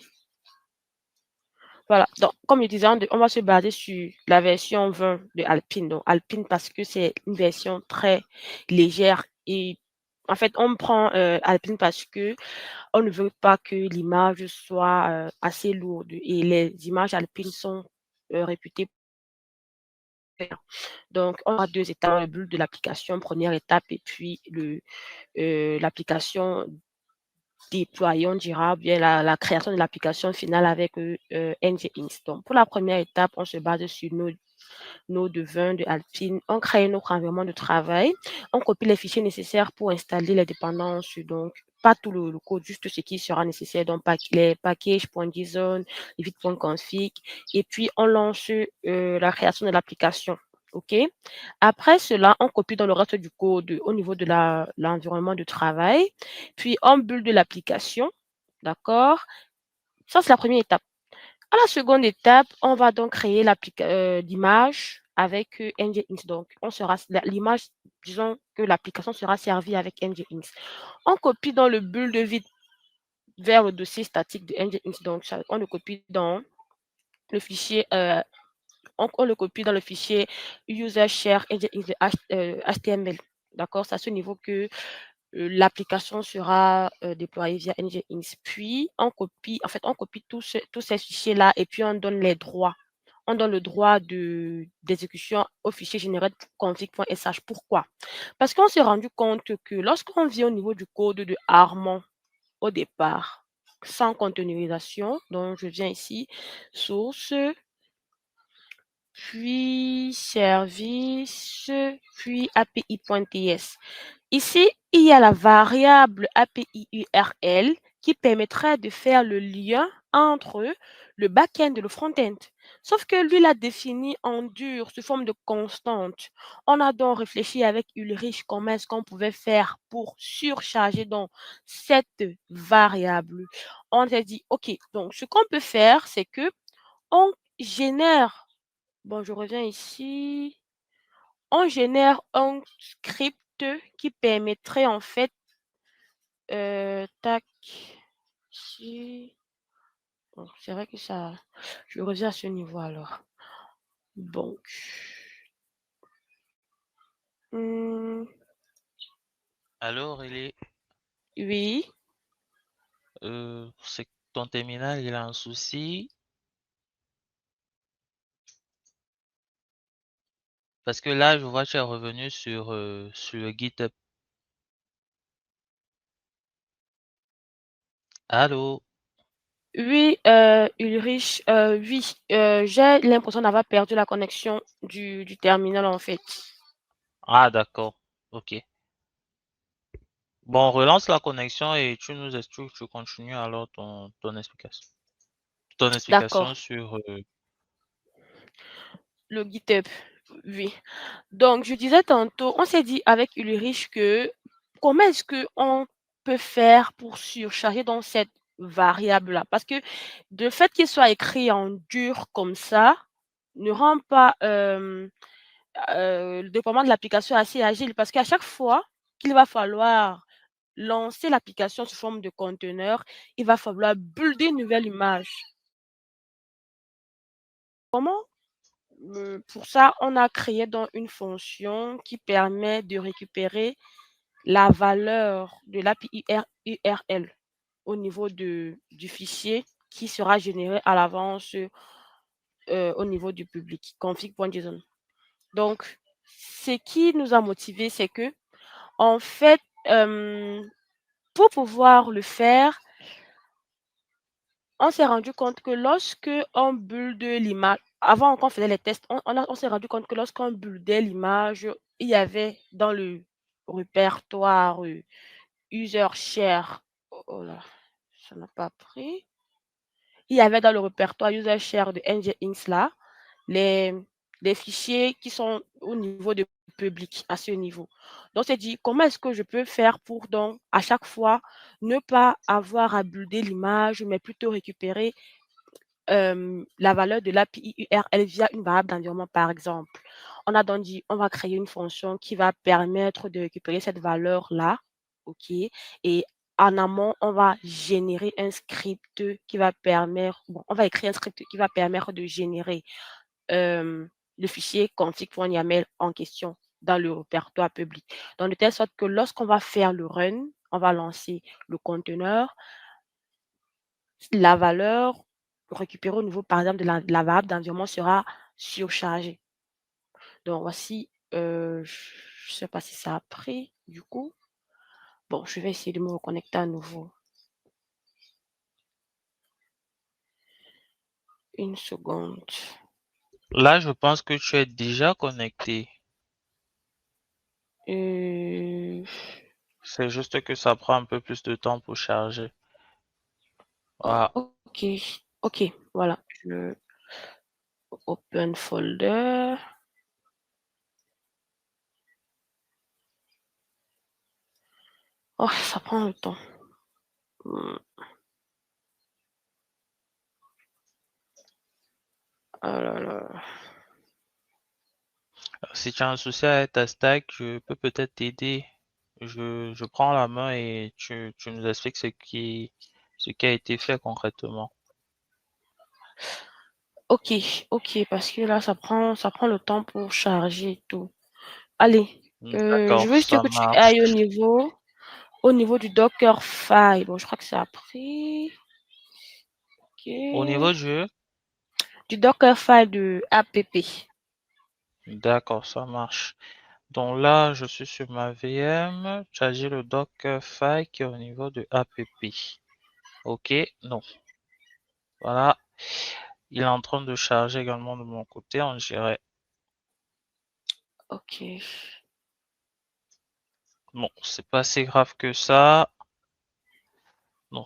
Voilà, donc comme je disais, on va se baser sur la version 20 de Alpine. Donc Alpine parce que c'est une version très légère et en fait, on prend Alpine parce que on ne veut pas que l'image soit assez lourde et les images Alpine sont réputées. Donc, on a deux étapes, le build de l'application, première étape, et puis l'application déployer, on dira, bien la création de l'application finale avec NGINX. Donc, pour la première étape, on se base sur Node 20 de Alpine. On crée notre environnement de travail. On copie les fichiers nécessaires pour installer les dépendances. Donc, pas tout le code, juste ce qui sera nécessaire. Donc, les packages.json, les vite.config. Et puis, on lance la création de l'application. OK? Après cela, on copie dans le reste du code au niveau de l'environnement de travail. Puis, on build de l'application. D'accord? Ça, c'est la première étape. À la seconde étape, on va donc créer l'image avec NGINX. Donc, l'image, disons que l'application sera servie avec NGINX. On copie dans le bulle de vide vers le dossier statique de NGINX. Donc, on le copie dans le fichier, on le copie dans le fichier user share NGINX HTML. D'accord? C'est à ce niveau que l'application sera déployée via NGINX. Puis, on copie tous ces fichiers-là et puis on donne les droits. On donne le droit d'exécution au fichier général config.sh. Pourquoi? Parce qu'on s'est rendu compte que lorsqu'on vient au niveau du code de Armand au départ, sans containerisation, donc je viens ici, source, puis service, puis API.ts. Ici, il y a la variable API URL qui permettrait de faire le lien entre le back-end et le front-end. Sauf que lui l'a défini en dur, sous forme de constante. On a donc réfléchi avec Ulrich comment est-ce qu'on pouvait faire pour surcharger donc cette variable. On s'est dit, OK, donc ce qu'on peut faire, c'est que on génère, bon, je reviens ici, on génère un script qui permettrait en fait, tac, ici, bon, c'est vrai que ça, je reviens à ce niveau alors. Donc, mmh,
Alors, Aurélie,
oui,
c'est que ton terminal, il a un souci. Parce que là, je vois que tu es revenu sur le GitHub. Allô?
oui, Ulrich, oui, j'ai l'impression d'avoir perdu la connexion du terminal en fait.
Ah, d'accord. Ok. Bon, relance la connexion et tu nous expliques, tu continues alors ton explication. Ton explication
D'accord,
sur...
le GitHub, oui. Donc, je disais tantôt, on s'est dit avec Ulrich que comment est-ce qu'on peut faire pour surcharger dans cette variable-là? Parce que le fait qu'il soit écrit en dur comme ça, ne rend pas le déploiement de l'application assez agile parce qu'à chaque fois qu'il va falloir lancer l'application sous forme de conteneur, il va falloir builder une nouvelle image. Comment? Pour ça, on a créé donc une fonction qui permet de récupérer la valeur de l'API URL au niveau du fichier qui sera généré à l'avance au niveau du public, config.json. Donc, ce qui nous a motivés, c'est que, en fait, pour pouvoir le faire, on s'est rendu compte que lorsque on build l'image, avant qu'on faisait les tests, on s'est rendu compte que lorsqu'on buildait l'image, il y avait dans le répertoire user share, oh là, ça n'a pas pris. Il y avait dans le répertoire user share de NGINX là, les, les fichiers qui sont au niveau de public, à ce niveau. Donc, c'est dit, comment est-ce que je peux faire pour donc, à chaque fois, ne pas avoir à builder l'image, mais plutôt récupérer la valeur de l'API URL via une variable d'environnement, par exemple. On a donc dit, on va créer une fonction qui va permettre de récupérer cette valeur-là, OK? Et en amont, on va générer un script qui va permettre, bon, on va écrire un script qui va permettre de générer le fichier config.yaml en question dans le répertoire public. Donc, de telle sorte que lorsqu'on va faire le run, on va lancer le conteneur, la valeur récupérée au niveau, par exemple, de la variable d'environnement sera surchargée. Donc voici, je ne sais pas si ça a pris du coup. Bon, je vais essayer de me reconnecter à nouveau. Une seconde.
Là, je pense que tu es déjà connecté.
Euh,
C'est juste que ça prend un peu plus de temps pour charger. Voilà.
OK, OK, voilà, je open folder. Oh, ça prend le temps. Mmh, oh là là.
Si tu as un souci avec ta stack, je peux peut-être t'aider. Je prends la main et tu nous expliques ce qui a été fait concrètement.
OK, OK, parce que là, ça prend le temps pour charger et tout. Allez, je
D'accord,
veux juste
ça
que tu
marche.
ailles au niveau du Dockerfile. Bon, je crois que ça a pris.
Au
OK.
niveau du...
Du Dockerfile de app.
D'accord, ça marche. Donc là, je suis sur ma VM. Charger le Dockerfile qui est au niveau de app. Ok, non. Voilà. Il est en train de charger également de mon côté, on dirait.
OK.
Bon, c'est pas si grave que ça. Non.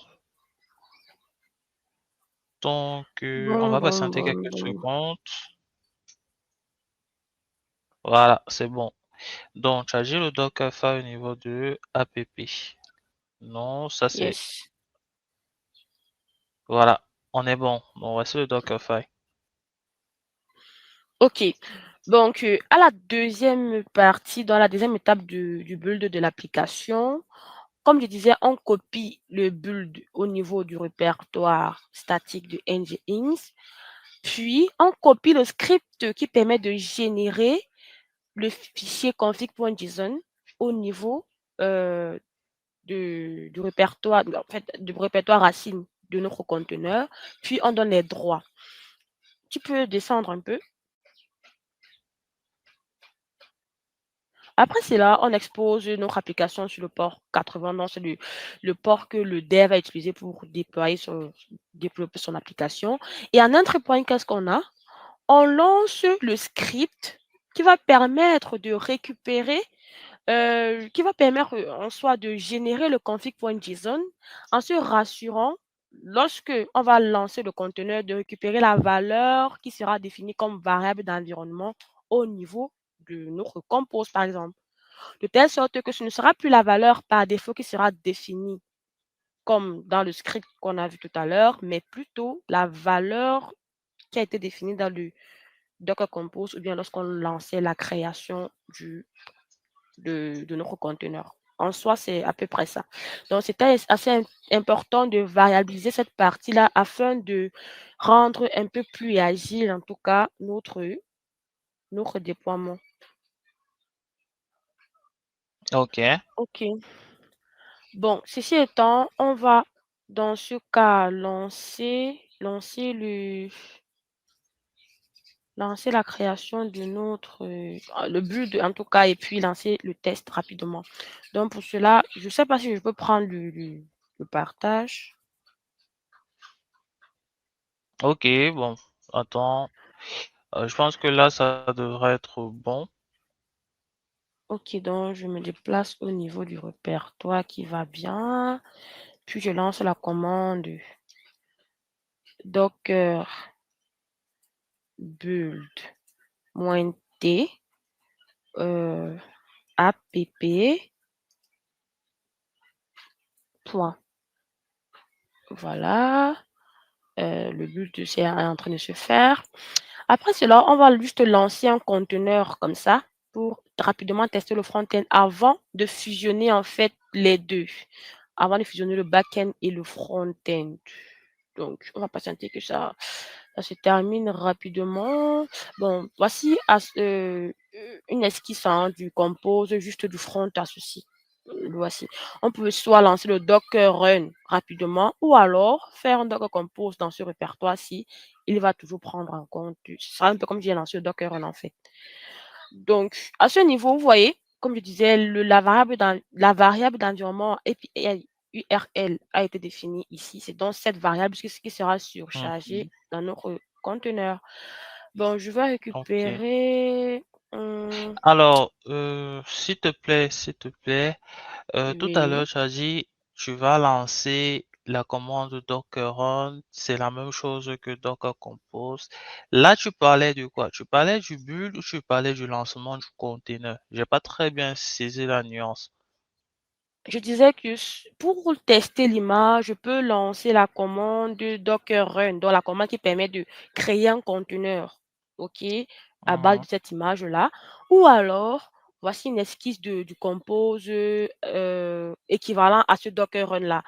Donc, on
Bon,
va
bon,
patienter
bon,
quelques
bon.
secondes. Voilà, c'est bon. Donc, charger le Dockerfile au niveau de app. Non, ça c'est...
Yes.
Voilà, on est bon. Donc, voici le Dockerfile.
OK. Donc, à la deuxième partie, dans la deuxième étape du build de l'application, comme je disais, on copie le build au niveau du répertoire statique de Nginx, puis on copie le script qui permet de générer le fichier config.json au niveau du répertoire, en fait, du répertoire racine de notre conteneur, puis on donne les droits. Tu peux descendre un peu. Après cela, on expose notre application sur le port 80. Donc, c'est le port que le dev a utilisé pour développer son application. Et en entry point, qu'est-ce qu'on a? On lance le script qui va permettre de récupérer, qui va permettre en soi de générer le config.json en se rassurant, lorsque on va lancer le conteneur, de récupérer la valeur qui sera définie comme variable d'environnement au niveau de notre compose, par exemple. De telle sorte que ce ne sera plus la valeur par défaut qui sera définie comme dans le script qu'on a vu tout à l'heure, mais plutôt la valeur qui a été définie dans Docker Compose ou bien lorsqu'on lançait la création de notre conteneur. En soi, c'est à peu près ça. Donc, c'était assez important de variabiliser cette partie-là afin de rendre un peu plus agile, en tout cas, notre déploiement.
Ok.
OK. Bon, ceci étant, on va dans ce cas lancer la création de notre, le build en tout cas et puis lancer le test rapidement. Donc pour cela, je ne sais pas si je peux prendre le partage.
Ok, bon, attends. Je pense que là, ça devrait être bon.
OK, donc je me déplace au niveau du répertoire qui va bien, puis je lance la commande docker build -t, app. Point. Voilà, le build c'est en train de se faire. Après cela, on va juste lancer un conteneur comme ça pour rapidement tester le front-end avant de fusionner en fait les 2, avant de fusionner le back-end et le front-end. Donc, on va patienter que ça se termine rapidement. Bon, voici une esquisse hein, du compose juste du front à ceci. Le voici. On peut soit lancer le Docker Run rapidement ou alors faire un Docker Compose dans ce répertoire-ci. Il va toujours prendre en compte. Ce sera un peu comme j'ai lancé le Docker Run en fait. Donc, à ce niveau, vous voyez, comme je disais, la variable d'environnement API URL a été définie ici. C'est donc cette variable qui sera surchargée
Mhm.
dans notre conteneur. Bon, je vais
Ok.
récupérer. hum,
Alors, s'il te plaît, tout à
oui.
l'heure, tu as dit, tu vas lancer la commande Docker Run. C'est la même chose que Docker Compose. Là, tu parlais de quoi? Tu parlais du build ou tu parlais du lancement du container? J'ai pas très bien saisi la nuance.
Je disais que pour tester l'image, je peux lancer la commande Docker Run, donc la commande qui permet de créer un conteneur, OK, à base de
Mhm.
cette image-là. Ou alors, voici une esquisse du compose équivalent à ce Docker Run-là.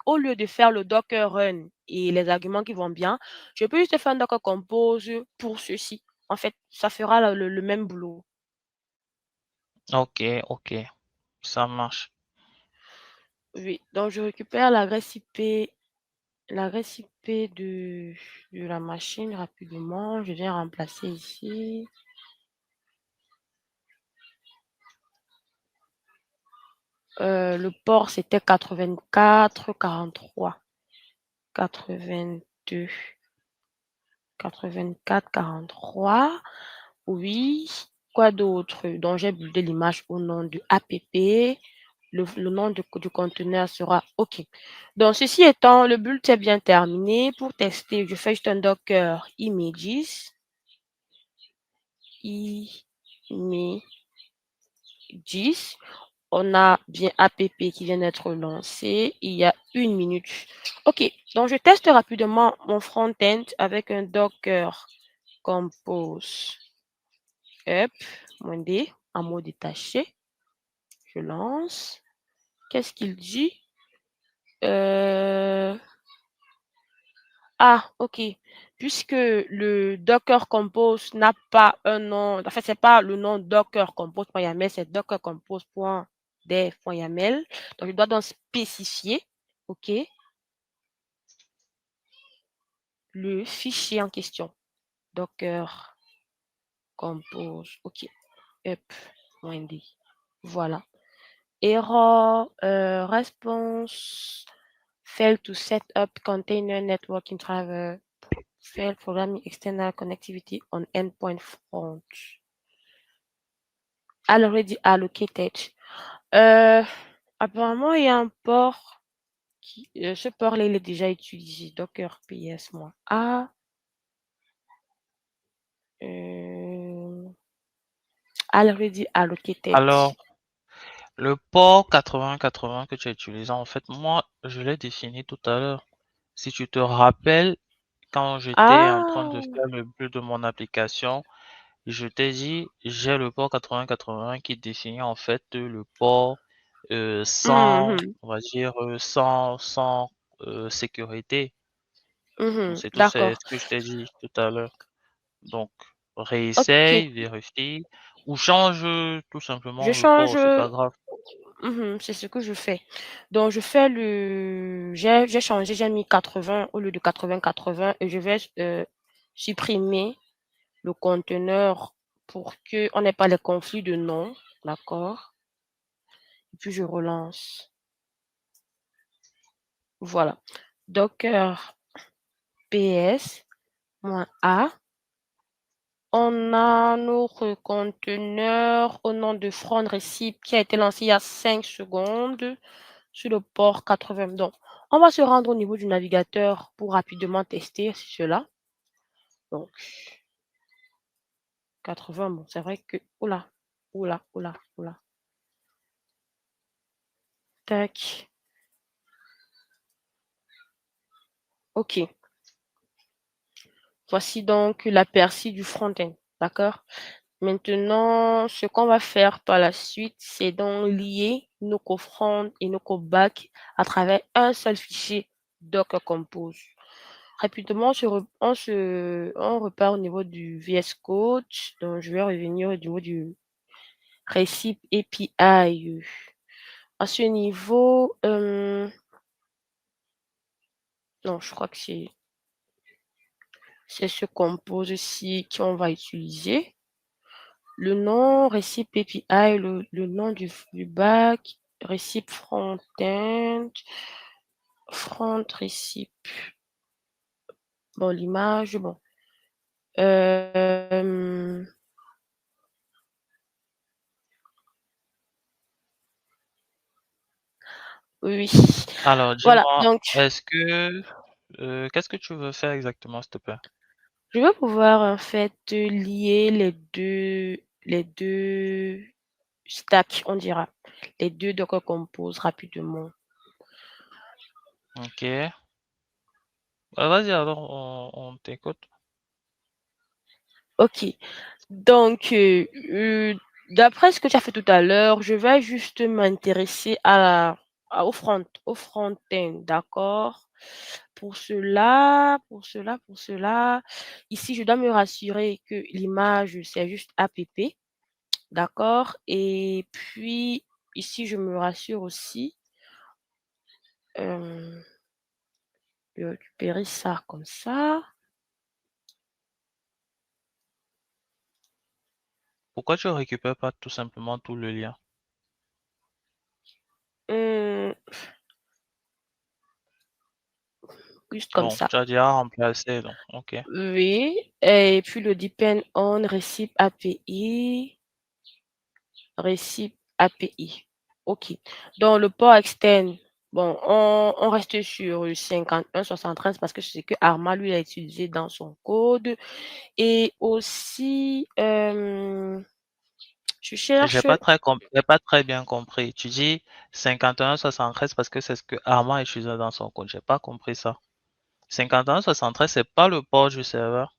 Au lieu de faire le Docker Run et les arguments qui vont bien, je peux juste faire un Docker Compose pour ceci. En fait, ça fera le même boulot.
Ok, ok, ça marche.
Oui, donc je récupère l'adresse IP de la machine rapidement. Je viens remplacer ici. Le port, c'était 84 43. 82 84 43. Oui. Quoi d'autre? Donc, j'ai buildé l'image au nom de app. Le nom du conteneur sera OK. Donc, ceci étant, le build est bien terminé. Pour tester, je fais juste un docker images. Images. On a bien app qui vient d'être lancé il y a 1 minute. OK, donc je teste rapidement mon front-end avec un Docker Compose up, -d, en mot détaché. Je lance. Qu'est-ce qu'il dit? Euh, Ah, OK. Puisque le Docker Compose n'a pas un nom, en fait, c'est pas le nom Docker Compose.yaml, c'est Docker Compose.dev.yaml. Donc, je dois donc spécifier, OK, le fichier en question. Docker Compose, OK, up.d. Voilà. Error, response, fail to set up container networking driver. Fail programming external connectivity on endpoint front. Already allocated. Euh, Apparemment, il y a un port ce port-là, il est déjà utilisé. Docker PS -a. Euh, Already allocated.
Alors, le port 8080 que tu as utilisé, en fait, moi, je l'ai défini tout à l'heure. Si tu te rappelles, quand j'étais en train de
Ah,
faire le build de mon application, Je t'ai dit, j'ai le port 80-80 qui définit en fait le port sans,
Mhm,
on va dire, sans sécurité. Donc,
mhm,
c'est tout c'est
d'accord.
ce que je t'ai dit tout à l'heure. Donc,
Ok.
réessaye, vérifie, ou change tout
Je
simplement le
change.
port, c'est pas grave.
C'est ce que je fais. Donc, je fais le. J'ai changé, j'ai mis 80 au lieu de 80-80 et je vais supprimer le conteneur pour qu'on n'ait pas les conflits de noms. D'accord? Et puis, je relance. Voilà. Docker ps-a. On a notre conteneur au nom de front receipt qui a été lancé il y a 5 secondes sur le port 80. Donc, on va se rendre au niveau du navigateur pour rapidement tester cela. Donc, 80, bon, c'est vrai que... Oula, oula, oula, oula. Tac. OK. Voici donc l'aperçu du front-end. D'accord? Maintenant, ce qu'on va faire par la suite, c'est donc lier nos cofront et nos coback à travers un seul fichier Docker Compose. Rapidement, on repart au niveau du VS Code. Donc, je vais revenir au niveau du REST API. À ce niveau, non, je crois que c'est ce compose-ci qu'on va utiliser. Le nom REST API, le nom du back, REST front-end, front REST. Bon, l'image, bon. Oui.
Alors,
Voilà,
dis-moi,
donc
qu'est-ce que tu veux faire exactement, s'il te plaît?
je vais pouvoir en fait lier les deux stacks, on dira, les deux Docker Compose rapidement.
Ok. Vas-y, alors, on t'écoute.
Ok, donc d'après ce que tu as fait tout à l'heure, je vais juste m'intéresser au front-end, d'accord? Pour cela, ici je dois me rassurer que l'image c'est juste app, d'accord? Et puis ici je me rassure aussi, de récupérer ça comme ça.
Pourquoi tu récupères pas tout simplement tout le lien?
Hum, juste comme
Bon,
ça.
tu as déjà remplacé, donc, ok.
Oui, et puis le depend on receipt API, receipt API. OK. Donc le port externe, bon, on reste sur 5173 parce que c'est ce que Arma lui a utilisé dans son code. Et aussi, je cherche.
J'ai pas très bien compris. Tu dis 5173 parce que c'est ce que Armand utilisé dans son code. J'ai pas compris ça. 5173, c'est pas le port du serveur.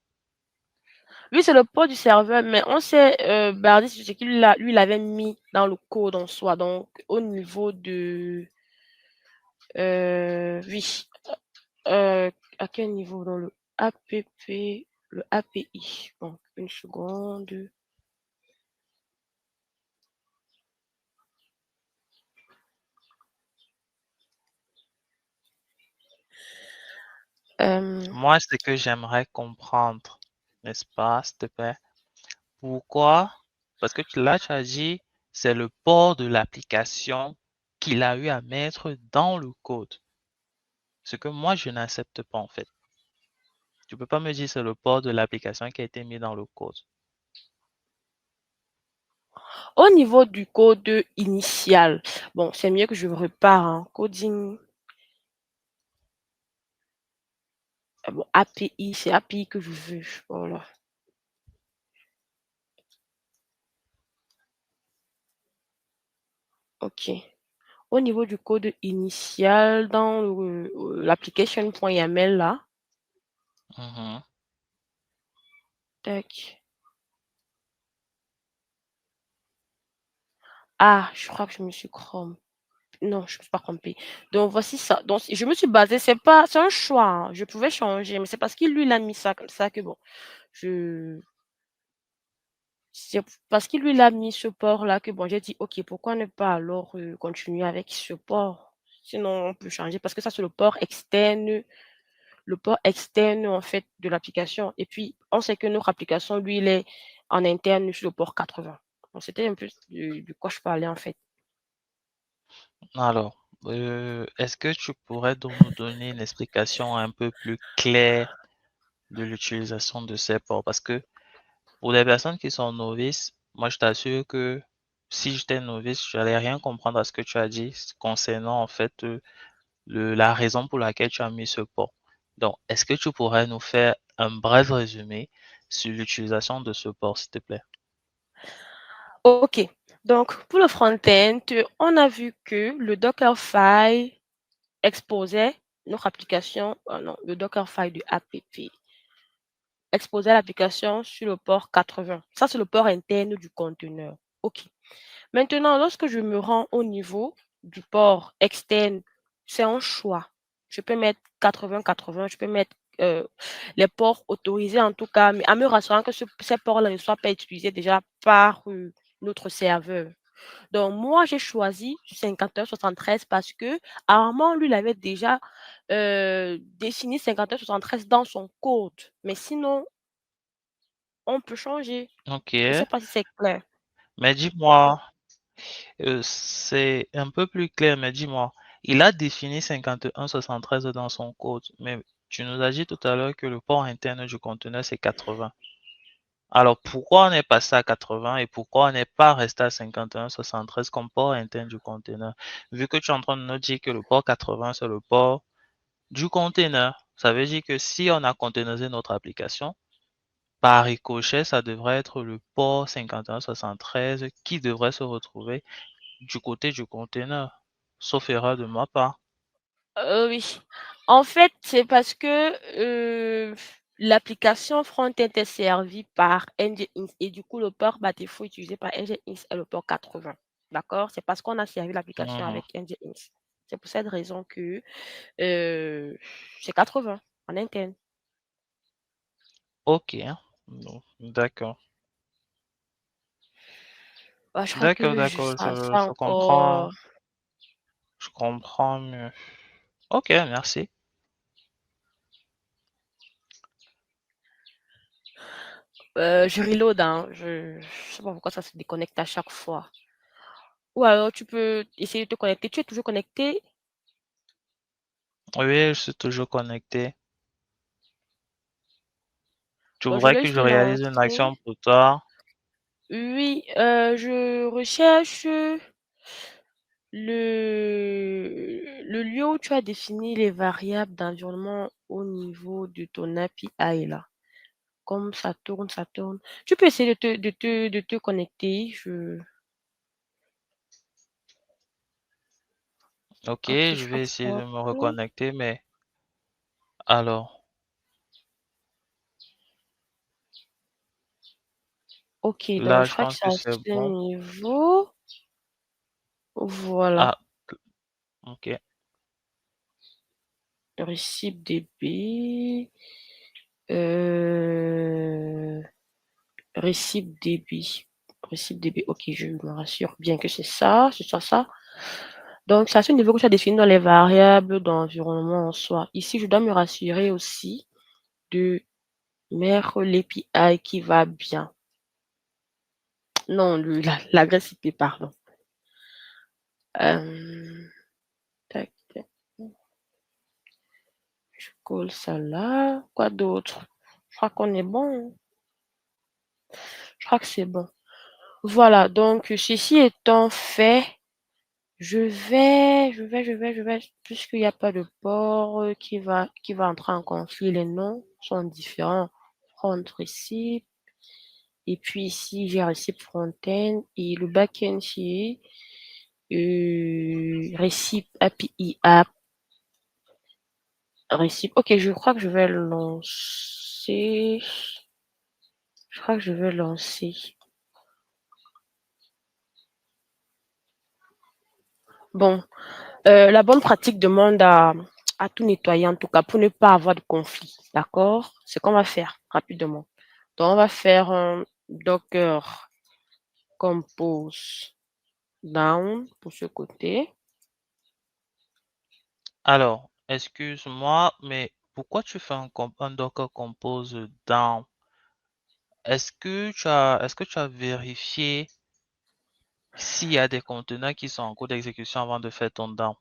Oui, c'est le port du serveur, mais on s'est basé sur ce qu'il lui il avait mis dans le code en soi. Donc, au niveau de. Oui. À quel niveau? Dans le APP, le API. Donc, une seconde. Euh,
Moi, ce que j'aimerais comprendre, n'est-ce pas, s'il te plaît? Pourquoi? Parce que là, tu as dit, c'est le port de l'application qu'il a eu à mettre dans le code. Ce que moi, je n'accepte pas, en fait. Tu peux pas me dire c'est le port de l'application qui a été mis dans le code.
Au niveau du code initial, bon, c'est mieux que je repars en coding. Bon, API, c'est API que je veux. Voilà. OK. Au niveau du code initial, dans l'application.yaml là,
Mhm.
tac. Ah, je crois que je me suis trompée. Non, je ne me suis pas trompée. Donc voici ça. Donc je me suis basée, c'est un choix, hein. Je pouvais changer, mais c'est parce qu'il lui, il a mis ça comme ça que bon, je c'est parce qu'il lui, il a mis ce port-là que bon, j'ai dit: «OK, pourquoi ne pas alors, continuer avec ce port? Sinon on peut changer» parce que ça, c'est le port externe, en fait, de l'application et puis on sait que notre application, lui, il est en interne sur le port 80. Donc c'était un peu de quoi je parlais, en fait.
Alors, est-ce que tu pourrais donc nous donner une explication un peu plus claire de l'utilisation de ces ports? Parce que pour les personnes qui sont novices, moi je t'assure que si j'étais novice, je n'allais rien comprendre à ce que tu as dit concernant en fait la raison pour laquelle tu as mis ce port. Donc, est-ce que tu pourrais nous faire un bref résumé sur l'utilisation de ce port, s'il te plaît?
OK. Donc pour le front-end, on a vu que le Dockerfile exposait notre application non, le Dockerfile du app exposait l'application sur le port 80. Ça, c'est le port interne du conteneur. OK. Maintenant, lorsque je me rends au niveau du port externe, c'est un choix. Je peux mettre 80-80, je peux mettre les ports autorisés en tout cas, mais en me rassurant que ces ports-là ne soient pas utilisés déjà par notre serveur. Donc, moi, j'ai choisi 5173 parce que Armand, lui, il avait déjà défini 5173 dans son code. Mais sinon, on peut changer.
Ok,
Je ne sais pas si c'est clair.
mais dis-moi, c'est un peu plus clair, mais dis-moi, il a défini 5173 dans son code, mais tu nous as dit tout à l'heure que le port interne du conteneur, c'est 80. Alors, pourquoi on est passé à 80 et pourquoi on n'est pas resté à 5173 comme port interne du conteneur? Vu que tu es en train de nous dire que le port 80, c'est le port du conteneur, ça veut dire que si on a containerisé notre application, par ricochet, ça devrait être le port 5173 qui devrait se retrouver du côté du conteneur, sauf erreur de ma part.
Oui. En fait, c'est parce que, l'application front-end est servie par Nginx et du coup, le port par défaut utilisé par Nginx est le port 80. D'accord? C'est parce qu'on a servi l'application
Mhm.
avec Nginx. C'est pour cette raison que, heu, c'est 80 en interne.
Ok, bon, d'accord.
Bah, je crois
D'accord,
que
d'accord,
ça encore,
je comprends mieux. Ok, merci.
je reload, hein, je sais pas pourquoi ça se déconnecte à chaque fois. Ou alors tu peux essayer de te connecter. Tu es toujours connecté?
Oui, je suis toujours connecté. Tu
Bon, je
voudrais
vais
que je
juste
réalise une
lancer.
action pour toi?
Oui, je recherche le lieu où tu as défini les variables d'environnement au niveau de ton API là. Comme ça tourne, ça tourne. Tu peux essayer de te connecter.
Ok,
OK,
je
je crois
vais
que
essayer
ça
de me
tourne.
reconnecter, mais alors,
OK, donc
là,
je
je
crois que
pense
c'est
que
à
c'est
ce
bon.
niveau. Voilà.
Ah, ok.
RecipDB. Euh, RecipDB. RecipDB, ok, je me rassure bien que c'est ça, c'est ça. Donc, c'est à ce niveau que tu as défini dans les variables d'environnement en soi. Ici, je dois me rassurer aussi de mettre l'API qui va bien. Non, l'adresse IP, pardon. Euh, tac, tac, je colle ça là. Quoi d'autre? Je crois qu'on est bon, hein. Je crois que c'est bon. Voilà, donc ceci étant fait, puisqu'il n'y a pas de port qui va entrer en conflit, les noms sont différents. Front receipt, et puis ici j'ai receipt front-end, et le back-end c'est receipt API app, receipt. Ok, je crois que je vais lancer. Je crois que je vais lancer. Bon, la bonne pratique demande à tout nettoyer, en tout cas, pour ne pas avoir de conflit. D'accord? Ce qu'on va faire rapidement. Donc, on va faire un Docker Compose Down pour ce côté.
Alors, excuse-moi, mais pourquoi tu fais un Docker Compose down? Est-ce que tu as vérifié s'il y a des conteneurs qui sont en cours d'exécution avant de faire ton down?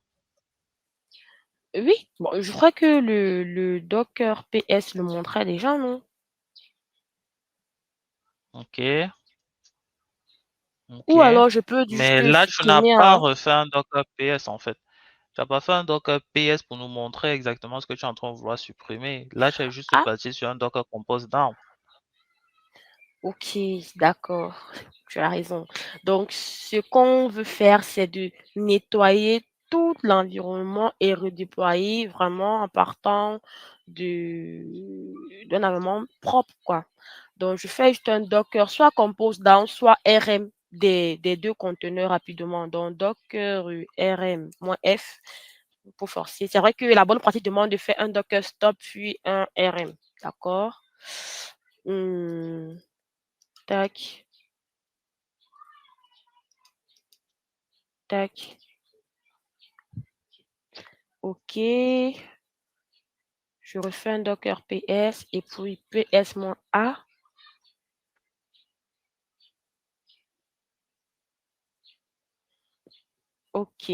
Oui, bon, je crois que le Docker PS le montrait déjà, non?
Ok, ok.
Ou alors je peux
Mais
juste
là, tu n'as
supprimer
pas
un.
refait un Docker PS en fait. Tu n'as pas fait un Docker PS pour nous montrer exactement ce que tu es en train de vouloir supprimer. Là, tu es juste
Ah,
parti sur un Docker Compose down.
ok, d'accord, tu as raison. Donc, ce qu'on veut faire, c'est de nettoyer tout l'environnement et redéployer vraiment en partant d'un environnement propre, quoi. Donc, je fais juste un Docker, soit Compose Down, soit RM des deux conteneurs rapidement. Donc, Docker RM-F pour forcer. C'est vrai que la bonne pratique demande de faire un Docker stop puis un RM. D'accord? Hmm, tac, tac. OK. Je refais un Docker PS et puis PS-A. OK.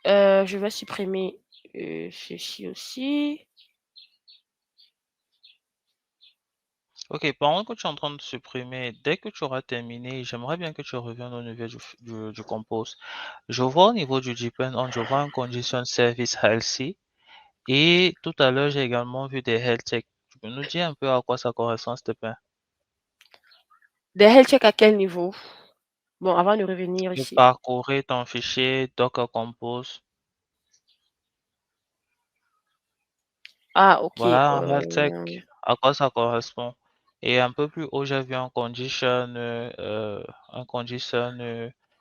Je vais supprimer ceci aussi.
Ok, pendant que tu es en train de supprimer, dès que tu auras terminé, j'aimerais bien que tu reviennes au niveau du compose. Je vois au niveau du depend je vois un condition service healthy et tout à l'heure, j'ai également vu des health checks. Tu peux nous dire un peu à quoi ça correspond, s'il te plaît?
Des health check à quel niveau? Bon, avant de revenir
Je
ici.
parcourais ton fichier Docker Compose.
Ah, OK.
Voilà, un health check, à quoi ça correspond? Et un peu plus haut, j'ai vu un condition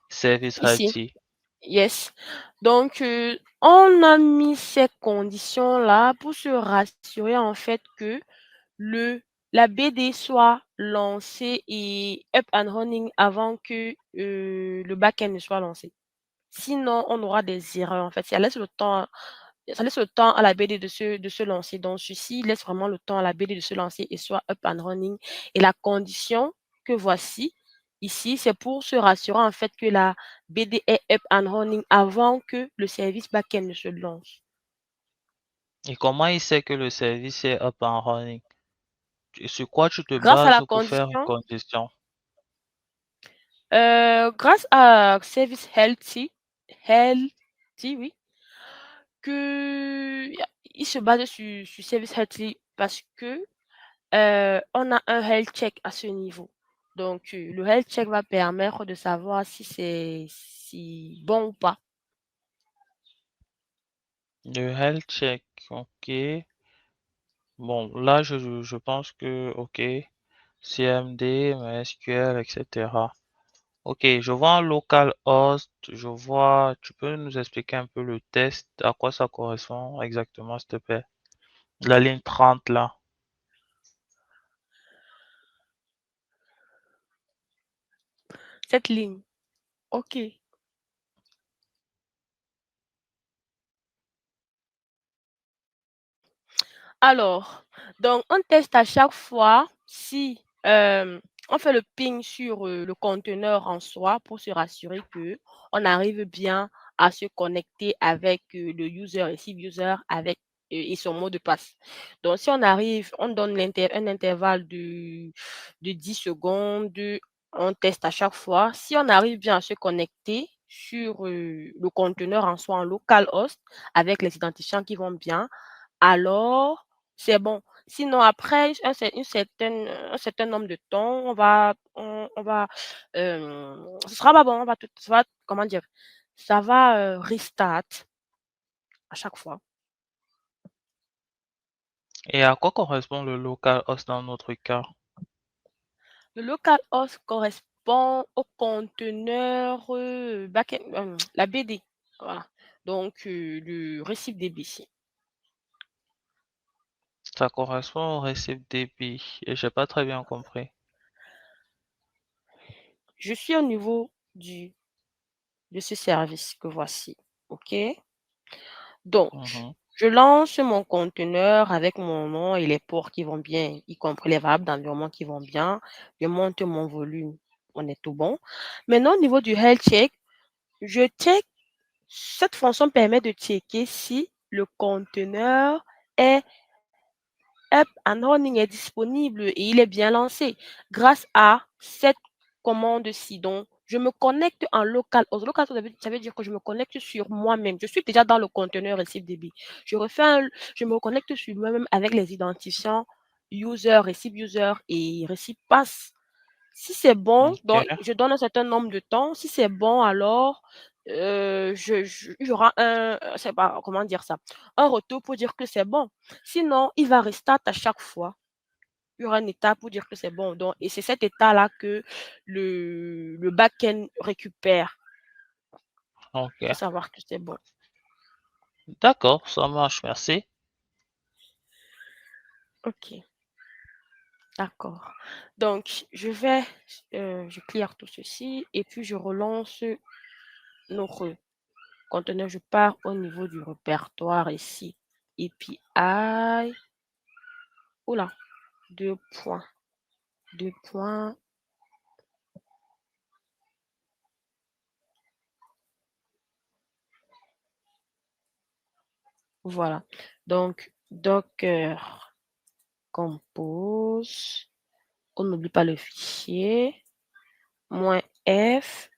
service
Ici.
healthy.
Yes. Donc, on a mis ces conditions-là pour se rassurer en fait que le la BD soit lancée et up and running avant que, le back-end ne soit lancé. Sinon, on aura des erreurs en fait. Ça laisse le temps à la BD de se lancer. Donc ceci laisse vraiment le temps à la BD de se lancer et soit up and running. Et la condition que voici ici, c'est pour se rassurer en fait que la BD est up and running avant que le service back-end ne se lance.
Et comment il sait que le service est up and running? Sur quoi tu te
Grâce à la
bases pour faire une
condition,
condition?
grâce à Service Healthy, oui, que il se base sur Service Healthy parce que on a un health check à ce niveau. Donc, le health check va permettre de savoir si c'est si bon ou pas.
Le health check, ok. Bon, là, je pense que, ok. CMD, MySQL, etc. Ok, je vois un local host, tu peux nous expliquer un peu le test, à quoi ça correspond exactement, s'il te plaît? La ligne 30 là.
Cette ligne, OK. Alors, donc on teste à chaque fois si, on fait le ping sur, le conteneur en soi pour se rassurer qu'on arrive bien à se connecter avec, le user et si user avec, et son mot de passe. Donc si on arrive, on donne un intervalle de 10 secondes, on teste à chaque fois. Si on arrive bien à se connecter sur, le conteneur en soi en localhost avec les identifiants qui vont bien, alors c'est bon. Sinon après un certain nombre de temps, on va, ce sera pas bon, ça va comment dire? Ça va, restart à chaque fois.
Et à quoi correspond le local host dans notre cas?
Le localhost correspond correspond au conteneur la BD. Voilà. Donc, le récip DBC.
Ça correspond au récip débit et j'ai pas très bien compris.
Je suis au niveau de ce service que voici. OK? Donc,
Mhm.
je lance mon conteneur avec mon nom et les ports qui vont bien, y compris les variables d'environnement qui vont bien. Je monte mon volume. On est tout bon. Maintenant, au niveau du health check, je check. Cette fonction permet de checker si le conteneur est up and running, est disponible et il est bien lancé grâce à cette commande-ci. Donc, je me connecte en local. En local, ça veut dire que je me connecte sur moi-même. Je suis déjà dans le conteneur RecipDB. Je me connecte sur moi-même avec les identifiants user, receipt user et receipt pass. Si c'est bon, donc
Ok,
je donne un certain nombre de temps. Si c'est bon, alors il y aura je sais pas comment dire ça, un retour pour dire que c'est bon. Sinon, il va restart à chaque fois. Il y aura un état pour dire que c'est bon. Donc, et c'est cet état-là que le back-end récupère
ok.
pour savoir que c'est bon.
D'accord, ça marche, merci.
OK, d'accord. Donc, je clear tout ceci et puis je relance notre conteneur, je pars au niveau du répertoire ici. API. Oula, deux points. Deux points. Voilà. Donc, Docker compose. On n'oublie pas le fichier. -f.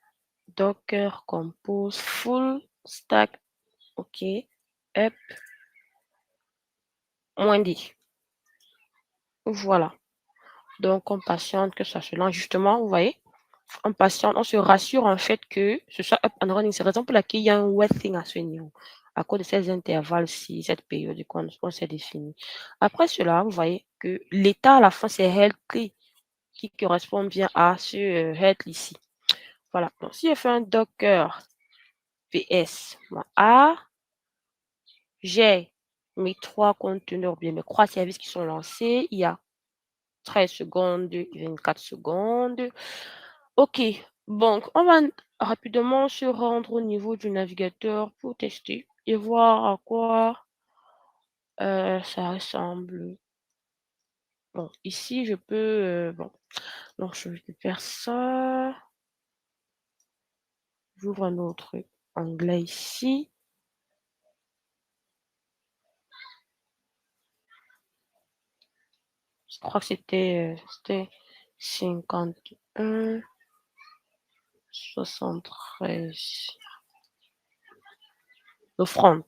Docker compose full stack. OK. Up. -d. Voilà. Donc, on patiente que ça se lance. Justement, vous voyez, on patiente, on se rassure en fait que ce soit up and running. C'est la raison pour laquelle il y a un wet thing à ce niveau. À cause de ces intervalles-ci, cette période qu'on s'est définie. Après cela, vous voyez que l'état à la fin, c'est healthy qui correspond bien à ce health ici. Voilà. Donc, si je fais un docker ps -a, j'ai mes 3 conteneurs, bien mes 3 services qui sont lancés. Il y a 13 secondes et 24 secondes. OK. Donc, on va rapidement se rendre au niveau du navigateur pour tester et voir à quoi ça ressemble. Bon, ici, je peux. Bon, donc je récupère ça. J'ouvre un autre onglet ici. Je crois que c'était 51, 73. Le front.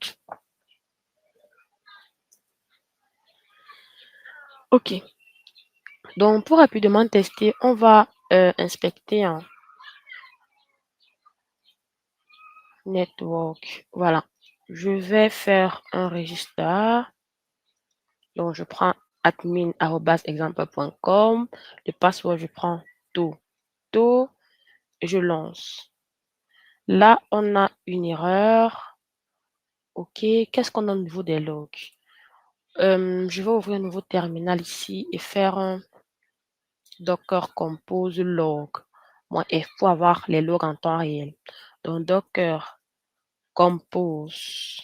OK. Donc, pour rapidement tester, on va inspecter un network. Voilà. Je vais faire un register. Donc, je prends admin@example.com. Le password, je prends to et je lance. Là, on a une erreur. OK. Qu'est-ce qu'on a au niveau des logs? Je vais ouvrir un nouveau terminal ici et faire un docker compose log. F pour avoir les logs en temps réel. Donc, docker compose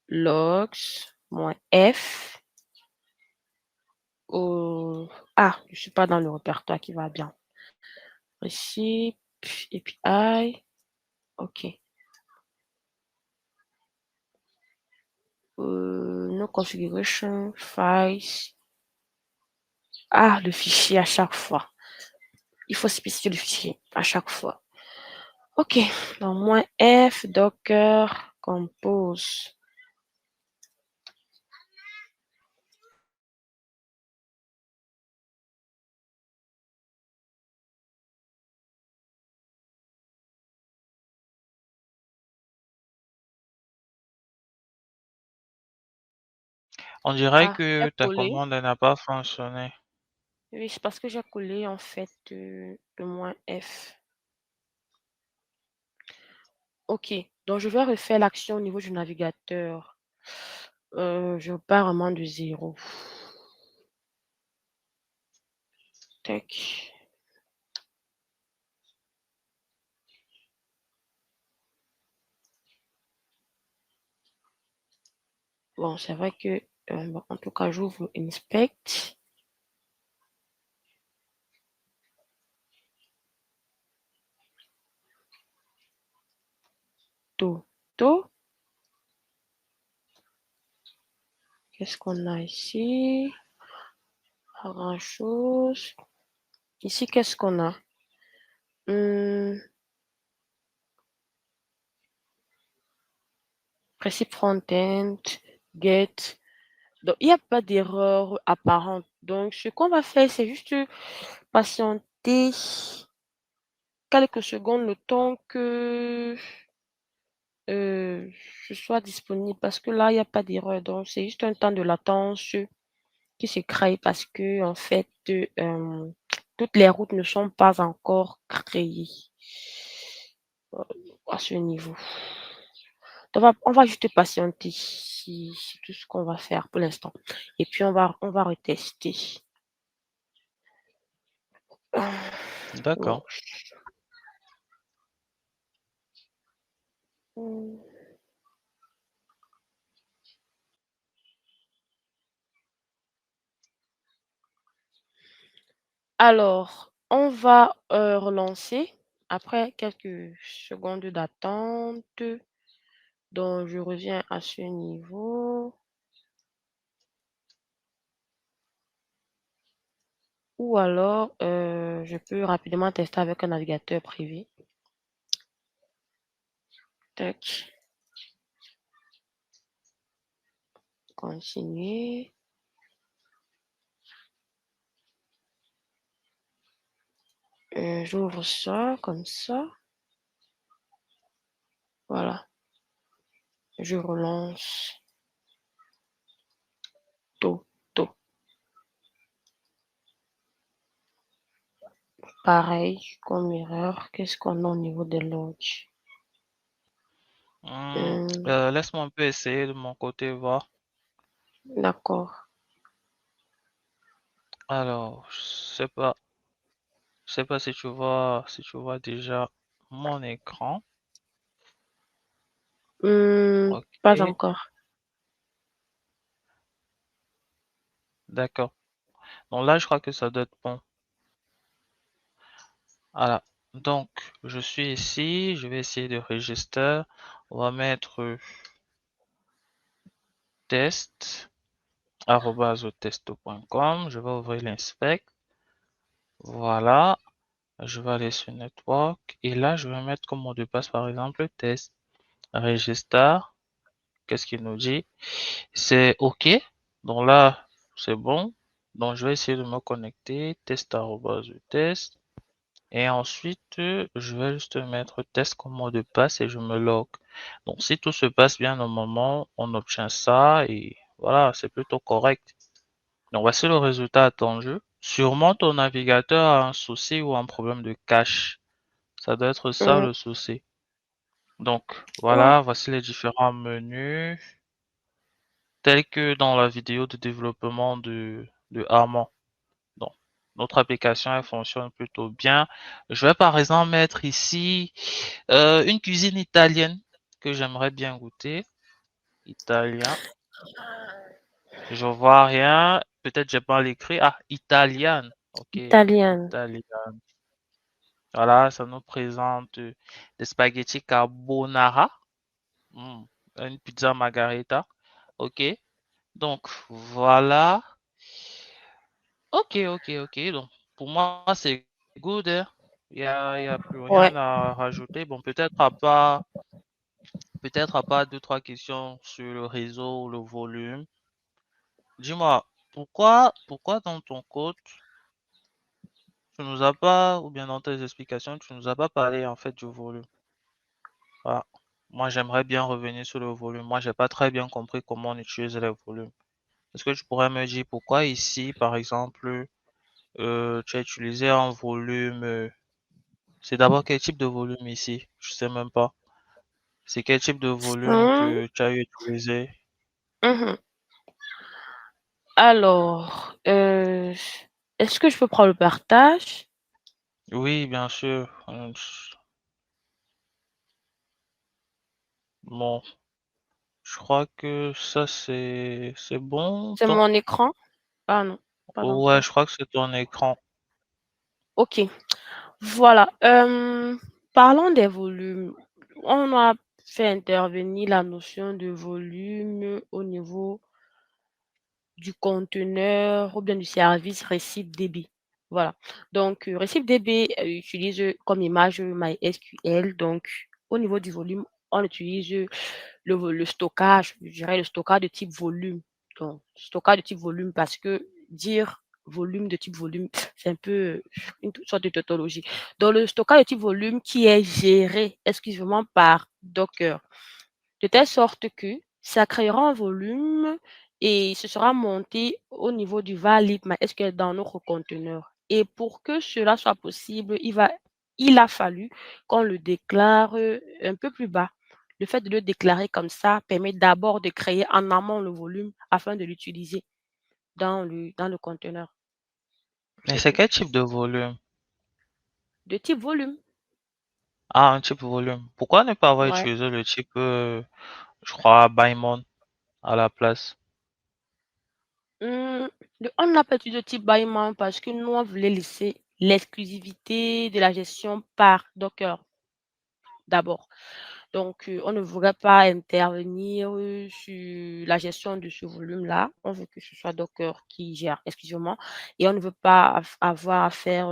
logs -f. Ah, je suis pas dans le répertoire qui va bien. Ici, API. OK. No configuration files. Ah, le fichier à chaque fois. Il faut spécifier le fichier à chaque fois. OK. Donc, -f docker compose.
On dirait
Ah,
que
est
ta
collé.
commande n'a pas fonctionné.
Oui, c'est parce que j'ai collé en fait le moins F. Ok, donc je vais refaire l'action au niveau du navigateur. Je pars vraiment de zéro. Tac. Bon, c'est vrai que, bon, en tout cas, j'ouvre Inspect. Tout, tout. Qu'est-ce qu'on a ici? Pas grand-chose. Ici, qu'est-ce qu'on a? Principe front-end, get. Donc, il n'y a pas d'erreur apparente. Donc, ce qu'on va faire, c'est juste patienter quelques secondes le temps que je sois disponible parce que là, il n'y a pas d'erreur. Donc, c'est juste un temps de latence qui se crée parce que, en fait, toutes les routes ne sont pas encore créées euh, à ce niveau. Donc, on va juste patienter. C'est tout ce qu'on va faire pour l'instant. Et puis, on va retester.
D'accord.
Bon. Hmm. Alors, on va relancer après quelques secondes d'attente. Donc, je reviens à ce niveau. Ou alors, je peux rapidement tester avec un navigateur privé. Tac, continuer. J'ouvre ça comme ça. Voilà, je relance tout, tout. Pareil comme erreur. Qu'est-ce qu'on a au niveau des logs?
Laisse-moi un peu essayer de mon côté, voir.
D'accord.
Alors, je sais pas si tu vois déjà mon écran.
Pas
Ok,
encore.
d'accord. Donc là, je crois que ça doit être bon. Voilà. Donc, je suis ici. Je vais essayer de register. On va mettre test, @testo.com. Je vais ouvrir l'inspect. Voilà. Je vais aller sur network. Et là, je vais mettre comme mot de passe, par exemple, test, register. Qu'est-ce qu'il nous dit? C'est OK. Donc là, c'est bon. Donc, je vais essayer de me connecter. Test. Et ensuite, je vais juste mettre test comme mot de passe et je me log. Donc, si tout se passe bien, normalement, on obtient ça et voilà, c'est plutôt correct. Donc, voici le résultat attendu. Sûrement, ton navigateur a un souci ou un problème de cache. Ça doit être ça
Hum,
le souci. Donc,
ouais.
voilà, voici les différents menus tels que dans la vidéo de développement de Armand. Donc, notre application, elle fonctionne plutôt bien. Je vais par exemple mettre ici une cuisine italienne que j'aimerais bien goûter. Italien. Je vois rien. Peut-être j'ai pas l'écrit. Ah, italienne. Ok.
Italienne.
Italien. Voilà, ça nous présente des spaghettis carbonara. Hmm, une pizza margarita. Ok. Donc, voilà. Ok. Donc, pour moi, c'est good, hein. Il y a plus
Ouais.
rien à rajouter. Bon, peut-être à part deux, trois questions sur le réseau, le volume. Dis-moi, pourquoi dans ton code, tu nous as pas, ou bien dans tes explications, tu nous as pas parlé en fait du volume. Voilà. Moi, j'aimerais bien revenir sur le volume. Moi, j'ai pas très bien compris comment on utilise le volume. Est-ce que tu pourrais me dire pourquoi ici, par exemple, tu as utilisé un volume. C'est d'abord quel type de volume ici? Je sais même pas. C'est quel type de volume
Hum,
que tu as utilisé?
mhm. Alors, est-ce que je peux prendre le partage?
Oui, bien sûr. Bon, je crois que ça c'est bon.
C'est
Donc,
mon écran? Ah non, pas
ouais, je
encore.
crois que c'est ton écran.
Ok, voilà. Parlons des volumes. On a fait intervenir la notion de volume au niveau du conteneur ou bien du service ReceiveDB. Voilà. Donc, ReceiveDB utilise comme image MySQL. Donc, au niveau du volume, on utilise le stockage, je dirais le stockage de type volume. Donc, stockage de type volume parce que dire volume de type volume, c'est un peu une sorte de tautologie. Donc, le stockage de type volume qui est géré exclusivement par Docker de telle sorte que ça créera un volume et ce sera monté au niveau du valid MySQL dans notre conteneur. Et pour que cela soit possible, il a fallu qu'on le déclare un peu plus bas. Le fait de le déclarer comme ça permet d'abord de créer en amont le volume afin de l'utiliser dans le conteneur.
Et
C'est
c'est
tout.
quel type de volume?
De type volume.
Ah, un type volume. Pourquoi ne pas avoir
Ouais.
utilisé le type, je crois, Bymon à la place?
Hum, on n'a pas utilisé de type bâillement parce que nous, on voulait laisser l'exclusivité de la gestion par Docker d'abord. Donc, on ne voudrait pas intervenir sur la gestion de ce volume-là. On veut que ce soit Docker qui gère exclusivement et on ne veut pas avoir à faire.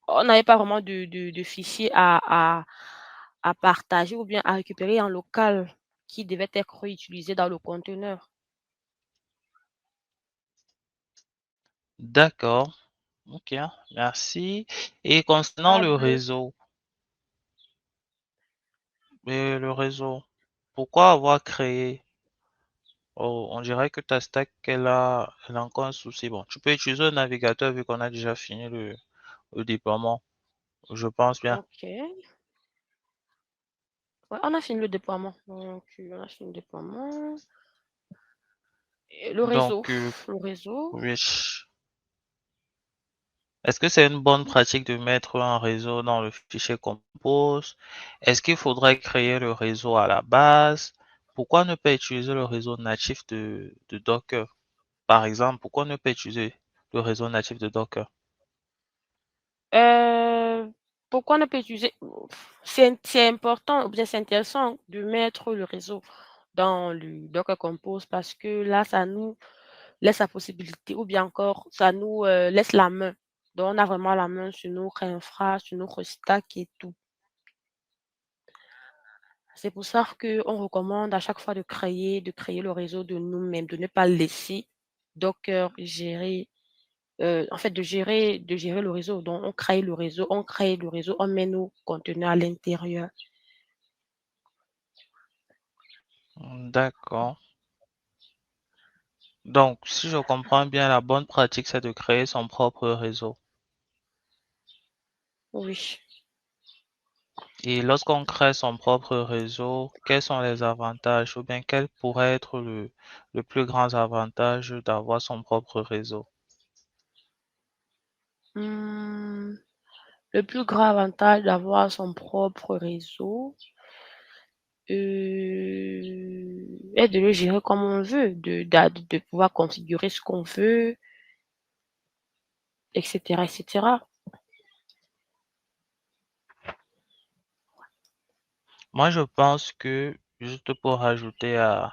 On n'avait pas vraiment de fichiers à partager ou bien à récupérer en local qui devait être réutilisé dans le conteneur.
D'accord. Ok, merci. Et concernant
Pas
le
de.
réseau, pourquoi avoir créé? Oh, on dirait que ta stack, elle a encore un souci. Bon, tu peux utiliser un navigateur vu qu'on a déjà fini le déploiement. Je pense bien.
Ok. Ouais, on a fini le déploiement. Donc, on a fini le déploiement. Et le
Donc,
réseau. Le réseau.
oui. Est-ce que c'est une bonne pratique de mettre un réseau dans le fichier compose? Est-ce qu'il faudrait créer le réseau à la base? Pourquoi ne pas utiliser le réseau natif de Docker? Par exemple, pourquoi ne pas utiliser le réseau natif de Docker?
Euh, pourquoi ne pas utiliser. C'est important, ou bien c'est intéressant de mettre le réseau dans le Docker Compose parce que là, ça nous laisse la possibilité, ou bien encore, ça nous laisse la main. Donc, on a vraiment la main sur notre infra, sur notre stack et tout. C'est pour ça qu'on recommande à chaque fois de créer le réseau de nous-mêmes, de ne pas laisser Docker gérer, en fait, de gérer le réseau. Donc, on crée le réseau, on met nos conteneurs à l'intérieur.
D'accord. Donc, si je comprends bien, la bonne pratique, c'est de créer son propre réseau.
Oui.
Et lorsqu'on crée son propre réseau, quels sont les avantages ou bien quel pourrait être le plus grand avantage d'avoir son propre réseau?
Mmh, le plus grand avantage d'avoir son propre réseau, est de le gérer comme on veut, de pouvoir configurer ce qu'on veut, et cetera, et cetera.
Moi, je pense que, juste pour ajouter à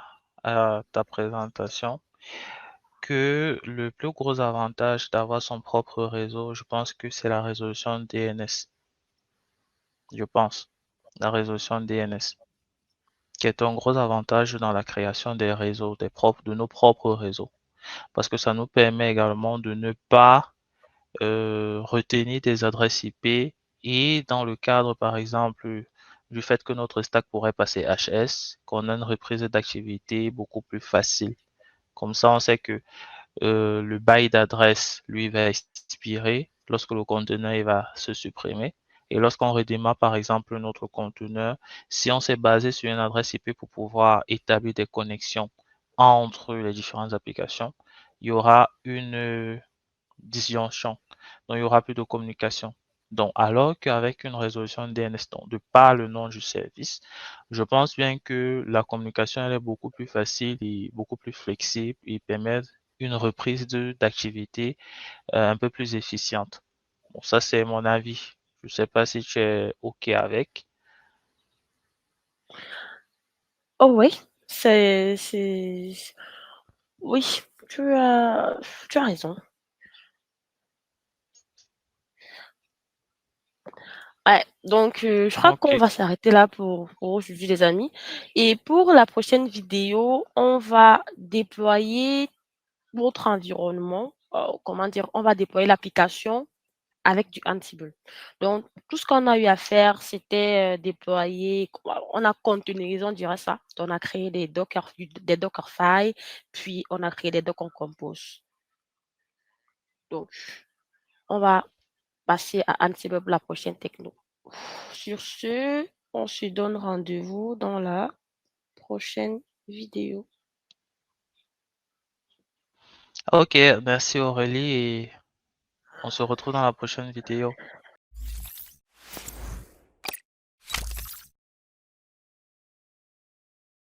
ta présentation, que le plus gros avantage d'avoir son propre réseau, je pense que c'est la résolution DNS. Je pense, la résolution DNS, qui est un gros avantage dans la création des réseaux, de nos propres réseaux, parce que ça nous permet également de ne pas retenir des adresses IP et dans le cadre, par exemple, du fait que notre stack pourrait passer HS, qu'on a une reprise d'activité beaucoup plus facile. Comme ça, on sait que le bail d'adresse, lui, va expirer lorsque le conteneur il va se supprimer. Et lorsqu'on redémarre, par exemple, notre conteneur, si on s'est basé sur une adresse IP pour pouvoir établir des connexions entre les différentes applications, il y aura une disjonction. Donc, il y aura plus de communication. Donc, alors qu'avec une résolution DNS, donc, de par le nom du service, je pense bien que la communication elle est beaucoup plus facile et beaucoup plus flexible et permet une reprise d'activité un peu plus efficiente. Bon, ça, c'est mon avis. Je ne sais pas si tu es OK avec.
Oh oui, c'est oui, tu as raison. Ouais, donc je crois qu'on
OK.
va s'arrêter là pour aujourd'hui les amis et pour la prochaine vidéo, on va déployer votre environnement, comment dire? On va déployer l'application avec du Ansible. Donc tout ce qu'on a eu à faire, c'était, déployer on a containerisé, on dirait ça. On a créé des Dockerfiles, puis on a créé des docs en Compose. Donc on va passer à Ansible pour la prochaine techno. Sur ce, on se donne rendez-vous dans la prochaine vidéo.
OK, merci Aurélie et on se retrouve dans la prochaine vidéo.